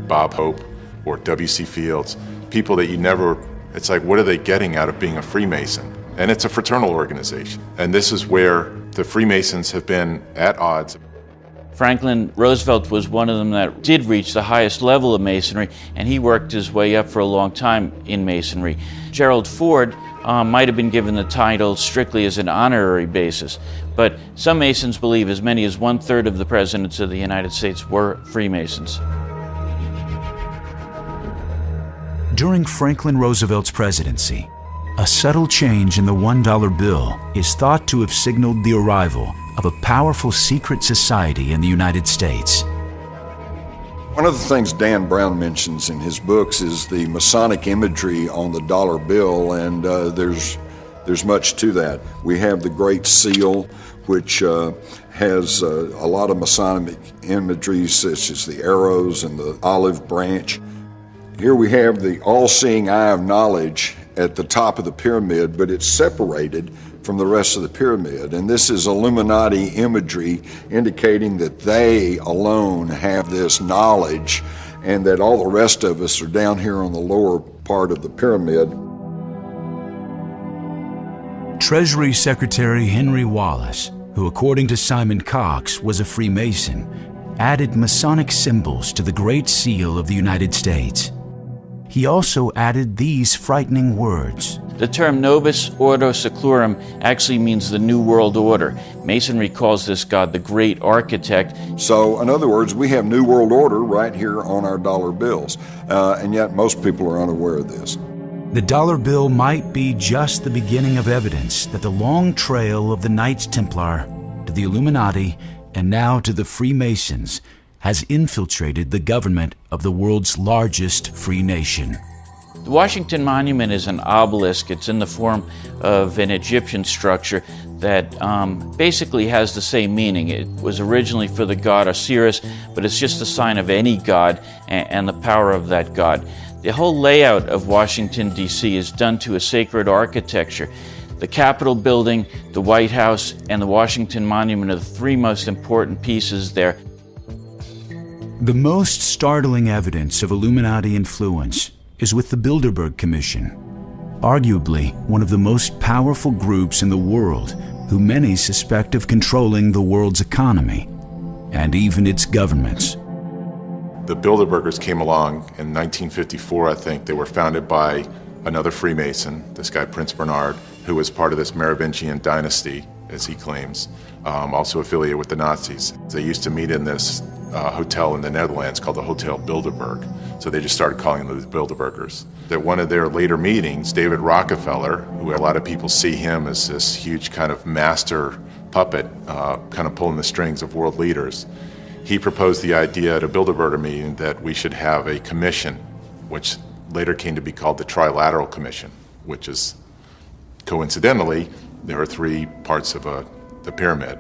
Bob Hope or W.C. Fields, people that you never, it's like, what are they getting out of being a Freemason? And it's a fraternal organization. And this is where the Freemasons have been at odds. Franklin Roosevelt was one of them that did reach the highest level of Masonry, and he worked his way up for a long time in Masonry. Gerald Ford might have been given the title strictly as an honorary basis, but some Masons believe as many as 1/3 of the presidents of the United States were Freemasons. During Franklin Roosevelt's presidency, a subtle change in the $1 bill is thought to have signaled the arrival of a powerful secret society in the United States. One of the things Dan Brown mentions in his books is the Masonic imagery on the dollar bill, and there's much to that. We have the Great Seal, which has a lot of Masonic imagery, such as the arrows and the olive branch. Here we have the all-seeing eye of knowledge at the top of the pyramid, but it's separated from the rest of the pyramid. And this is Illuminati imagery indicating that they alone have this knowledge and that all the rest of us are down here on the lower part of the pyramid. Treasury Secretary Henry Wallace, who according to Simon Cox was a Freemason, added Masonic symbols to the Great Seal of the United States. He also added these frightening words. The term Novus Ordo Seclorum actually means the New World Order. Masonry calls this God the Great Architect. So, in other words, we have New World Order right here on our dollar bills, and yet most people are unaware of this. The dollar bill might be just the beginning of evidence that the long trail of the Knights Templar to the Illuminati and now to the Freemasons has infiltrated the government of the world's largest free nation. The Washington Monument is an obelisk. It's in the form of an Egyptian structure that basically has the same meaning. It was originally for the god Osiris, but it's just a sign of any god and the power of that god. The whole layout of Washington, D.C. is done to a sacred architecture. The Capitol building, the White House, and the Washington Monument are the three most important pieces there. The most startling evidence of Illuminati influence is with the Bilderberg Commission, arguably one of the most powerful groups in the world who many suspect of controlling the world's economy and even its governments. The Bilderbergers came along in 1954, I think. They were founded by another Freemason, this guy Prince Bernard, who was part of this Merovingian dynasty, as he claims, also affiliated with the Nazis. They used to meet in this hotel in the Netherlands called the Hotel Bilderberg. So they just started calling them the Bilderbergers. At one of their later meetings, David Rockefeller, who a lot of people see him as this huge kind of master puppet, kind of pulling the strings of world leaders, he proposed the idea at a Bilderberger meeting that we should have a commission, which later came to be called the Trilateral Commission, which is, coincidentally, there are three parts of the pyramid.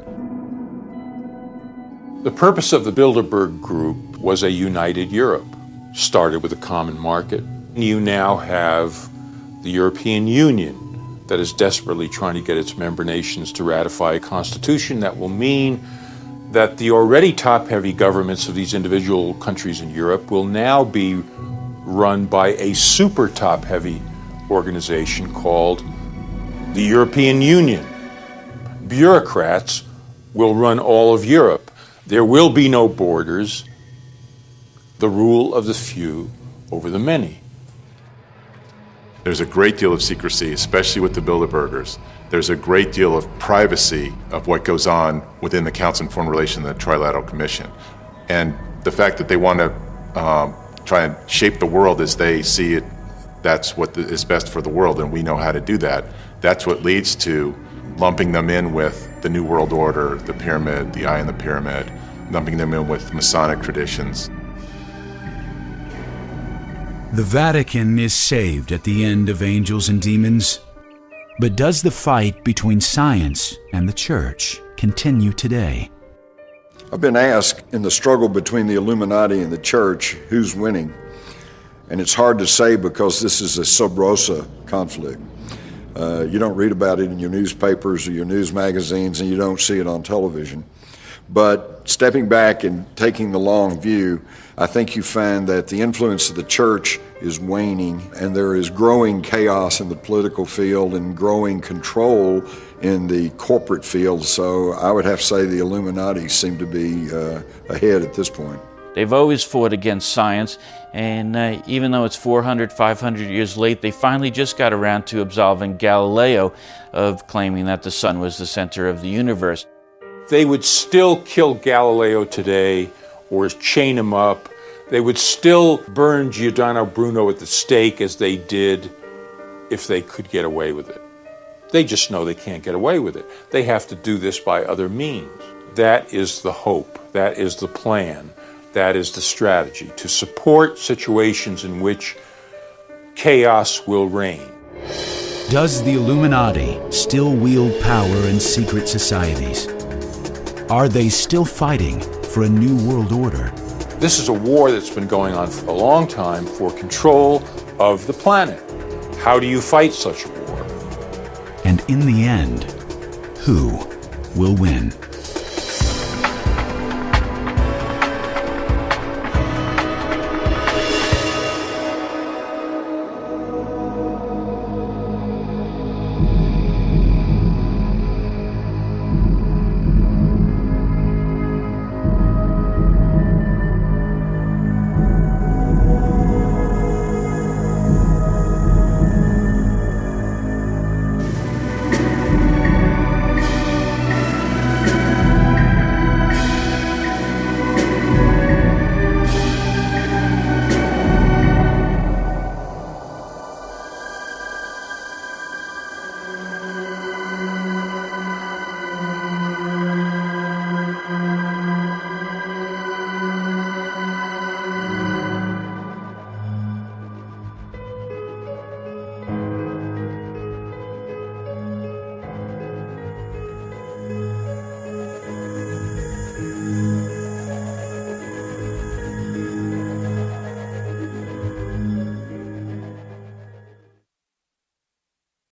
The purpose of the Bilderberg Group was a united Europe. Started with a common market. You now have the European Union that is desperately trying to get its member nations to ratify a constitution that will mean that the already top-heavy governments of these individual countries in Europe will now be run by a super top-heavy organization called the European Union. Bureaucrats will run all of Europe. There will be no borders. The rule of the few over the many. There's a great deal of secrecy, especially with the Bilderbergers. There's a great deal of privacy of what goes on within the Council on Foreign Relations and the Trilateral Commission. And the fact that they want to try and shape the world as they see it, that's what is best for the world, and we know how to do that. That's what leads to lumping them in with the New World Order, the pyramid, the eye in the pyramid, lumping them in with Masonic traditions. The Vatican is saved at the end of Angels and Demons. But does the fight between science and the church continue today? I've been asked in the struggle between the Illuminati and the church, who's winning? And it's hard to say because this is a sub rosa conflict. You don't read about it in your newspapers or your news magazines, and you don't see it on television. But stepping back and taking the long view, I think you find that the influence of the church is waning, and there is growing chaos in the political field and growing control in the corporate field. So I would have to say the Illuminati seem to be ahead at this point. They've always fought against science, and even though it's 400, 500 years late, they finally just got around to absolving Galileo of claiming that the sun was the center of the universe. They would still kill Galileo today or chain him up. They would still burn Giordano Bruno at the stake as they did if they could get away with it. They just know they can't get away with it. They have to do this by other means. That is the hope. That is the plan. That is the strategy, to support situations in which chaos will reign. Does the Illuminati still wield power in secret societies? Are they still fighting for a new world order? This is a war that's been going on for a long time for control of the planet. How do you fight such a war? And in the end, who will win?